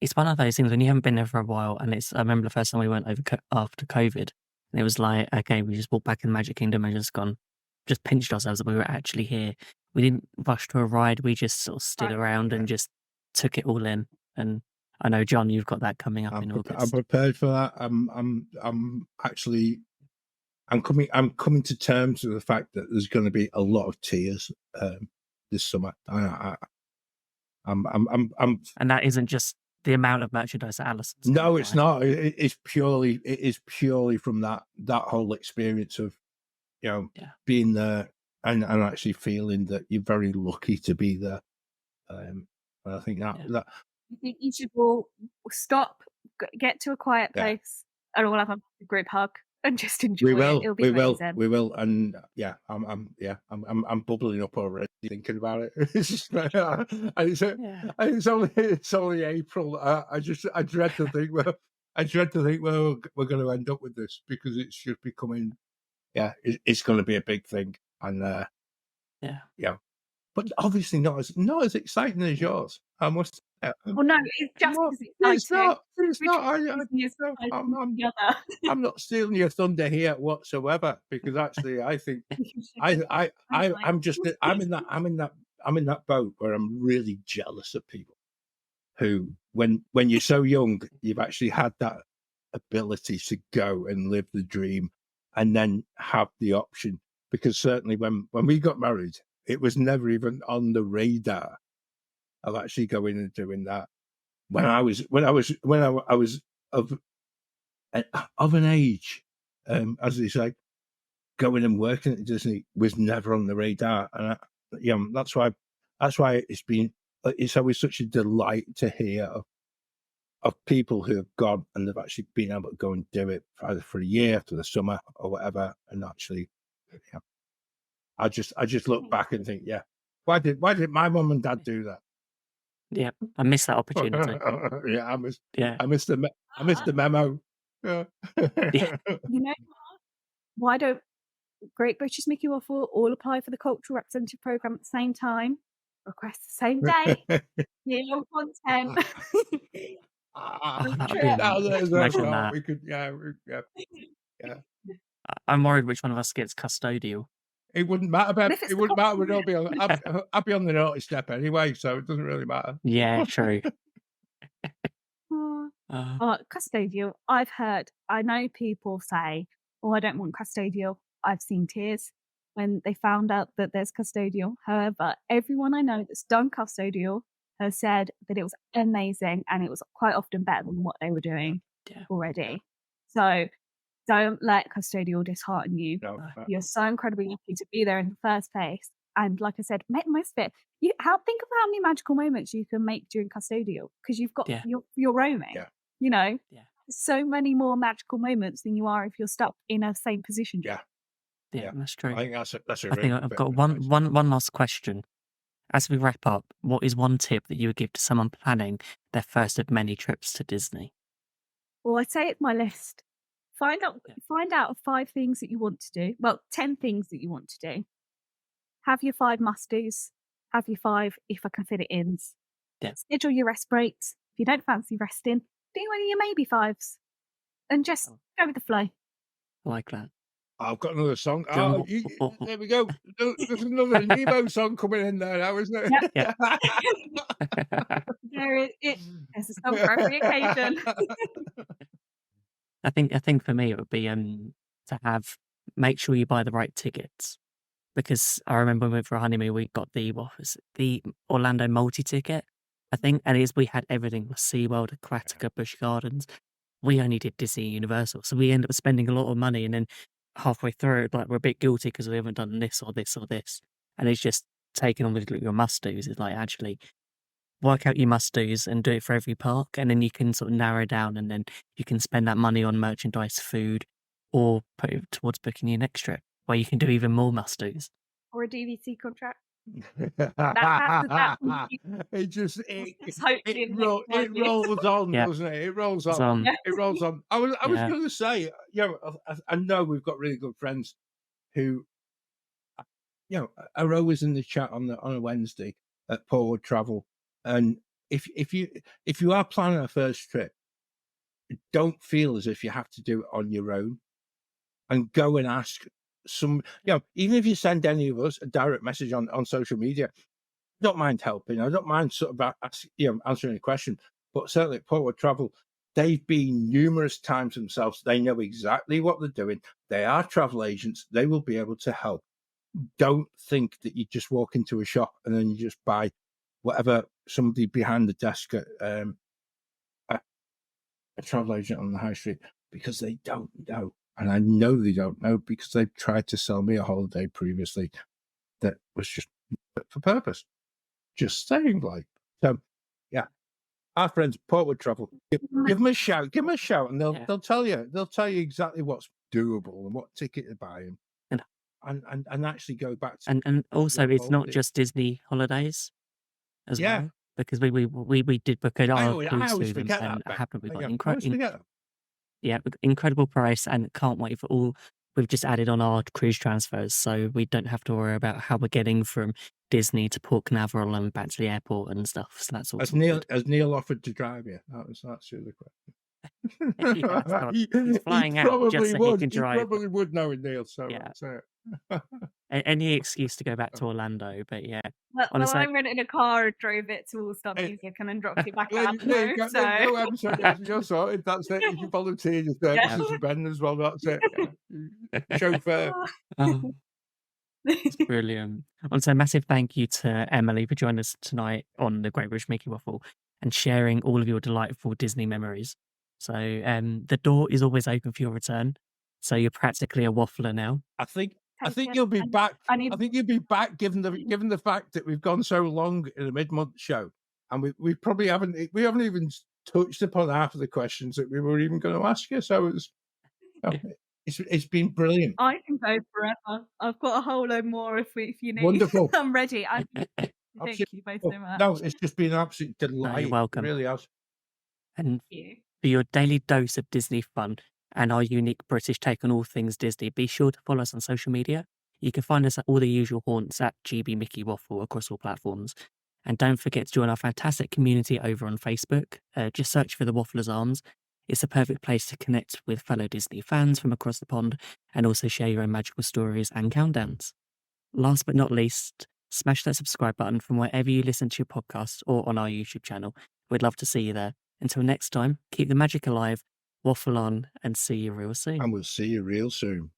It's one of those things when you haven't been there for a while, and I remember the first time we went over after COVID, and it was like, okay, we just walked back in the Magic Kingdom and just pinched ourselves that we were actually here. We didn't rush to a ride. We just sort of stood Right. around and just took it all in. And I know, John, you've got that coming up in I'm August. prepared for that. I'm coming to terms with the fact that there's going to be a lot of tears this summer. And that isn't just the amount of merchandise that Alison's no, gonna it's buy. not. It is purely from that whole experience of, you know, being there and actually feeling that you're very lucky to be there. And I think that I think you should all stop, get to a quiet place, and we'll have a group hug and just enjoy it. It'll be amazing. We will, and I'm bubbling up already thinking about it. It's just, and it's only April. I dread to think where we're going to end up with this, because it's just becoming, it's going to be a big thing, and but obviously not as exciting as yours. I must. Well, no, it's just as exciting. It's not. I'm not stealing your thunder here whatsoever, because actually I think I'm in that boat where I'm really jealous of people who, when you're so young, you've actually had that ability to go and live the dream and then have the option. Because certainly when we got married, it was never even on the radar of actually going and doing that. When I was of an age, as they say, going and working at Disney was never on the radar, and that's why it's always such a delight to hear of people who have gone and they've actually been able to go and do it either for a year, for the summer, or whatever, and actually, I just look back and think, why did my mum and dad do that? Yeah, I missed that opportunity. I missed the memo. Yeah. Yeah. You know, why don't Great British Mickey Waffle all apply for the cultural representative program at the same time? Request the same day, meal content. Oh, Free that would be trip. Now there's no imagine thought. that. We could, yeah, yeah. I'm worried which one of us gets custodial. It wouldn't matter, But Ben. if it's It the wouldn't matter. We'd cultural all be on. I'd be on the naughty step anyway, so it doesn't really matter. Yeah, true. Oh, Uh, custodial. I know people say, "Oh, I don't want custodial." I've seen tears when they found out that there's custodial. However, everyone I know that's done custodial has said that it was amazing and it was quite often better than what they were doing yeah. already. So don't let custodial dishearten you. No, You're so incredibly lucky to be there in the first place. And like I said, make the most of it. Think of how many magical moments you can make during custodial because Yeah. you're roaming. Yeah. You know, Yeah. so many more magical moments than you are if you're stuck in a same position. Yeah. Yeah, Yeah. that's true. I think that's a I really think good I've bit got of advice. one last question. As we wrap up, what is one tip that you would give to someone planning their first of many trips to Disney? Well, I'd say it's my list. Find out Yeah. find out 5 things that you want to do. Well, 10 things that you want to do. Have your 5 must-dos. Have your 5 if I can fit it ins. Yeah. Schedule your rest breaks. If you don't fancy resting, do one of your maybe 5s. And just Oh. go with the flow. I like that. I've got another song. Jumbo. There we go. There's another Nemo song coming in there now, isn't it? Yep. There's a song for every occasion. I think for me it would be to make sure you buy the right tickets. Because I remember when we went for a honeymoon, we got the Orlando multi-ticket, I think, and we had everything: SeaWorld, Aquatica, Busch Gardens. We only did Disney Universal, so we ended up spending a lot of money, and then halfway through, like, we're a bit guilty because we haven't done this or this or this, and it's just taking on with your must-dos. It's like, actually work out your must-dos and do it for every park, and then you can sort of narrow down, and then you can spend that money on merchandise, food, or put it towards booking your next trip, where you can do even more must-dos. Or a DVC contract. It just It's hopefully in the next 5 it years. rolls on, Yeah. doesn't it? It rolls It's on. on. It rolls on. I was Yeah. going to say, I know we've got really good friends who, are always in the chat on a Wednesday at Forward Travel, and if you are planning a first trip, don't feel as if you have to do it on your own, and go and ask some. Even if you send any of us a direct message on social media, don't mind helping. I don't mind sort of answering a question, but certainly at Forward Travel, they've been numerous times themselves. They know exactly what they're doing. They are travel agents. They will be able to help. Don't think that you just walk into a shop and then you just buy whatever somebody behind the desk at a travel agent on the high street, because they don't know. And I know they don't know because they've tried to sell me a holiday previously that was just for purpose. Just saying, like. So, yeah, our friends Portwood Travel, give them a shout, and they'll tell you exactly what's doable and what ticket to buy, and actually go back to. And also, it's not quality. just Disney holidays as Yeah. well, because we did book our I cruise always through them, forget and that. happen we got I always forget that. incredible price, and can't wait for all we've just added on our cruise transfers, so we don't have to worry about how we're getting from Disney to Port Canaveral and back to the airport and stuff. So that's all Has sorted. Neil offered to drive you? That's the question. Yeah, he's he flying out just so he can drive. He probably would, knowing Neil. So Yeah. that's it. Any excuse to go back to Orlando, but yeah. Well, Honestly, I rented a car and drove it to All Star Music and then dropped it back out. There you go, So you're sorted. That's it. You can volunteer your services for Ben as well. That's it. Chauffeur. oh, it's brilliant. I want to say a massive thank you to Emily for joining us tonight on the Great British Mickey Waffle and sharing all of your delightful Disney memories. So the door is always open for your return. So you're practically a waffler now. I think you'll be back. I think you'll be back, given the fact that we've gone so long in a mid-month show, and we probably haven't even touched upon half of the questions that we were even going to ask you. So it's been brilliant. I can go forever. I've got a whole load more if you need. Wonderful. I'm ready. Thank you both so much. No, it's just been an absolute delight. No, you're welcome. It really has. And Thank you. For your daily dose of Disney fun and our unique British take on all things Disney, be sure to follow us on social media. You can find us at all the usual haunts at GB Mickey Waffle across all platforms. And don't forget to join our fantastic community over on Facebook. Just search for the Waffler's Arms. It's a perfect place to connect with fellow Disney fans from across the pond and also share your own magical stories and countdowns. Last but not least, smash that subscribe button from wherever you listen to your podcast or on our YouTube channel. We'd love to see you there. Until next time, keep the magic alive, waffle on, and see you real soon. And we'll see you real soon.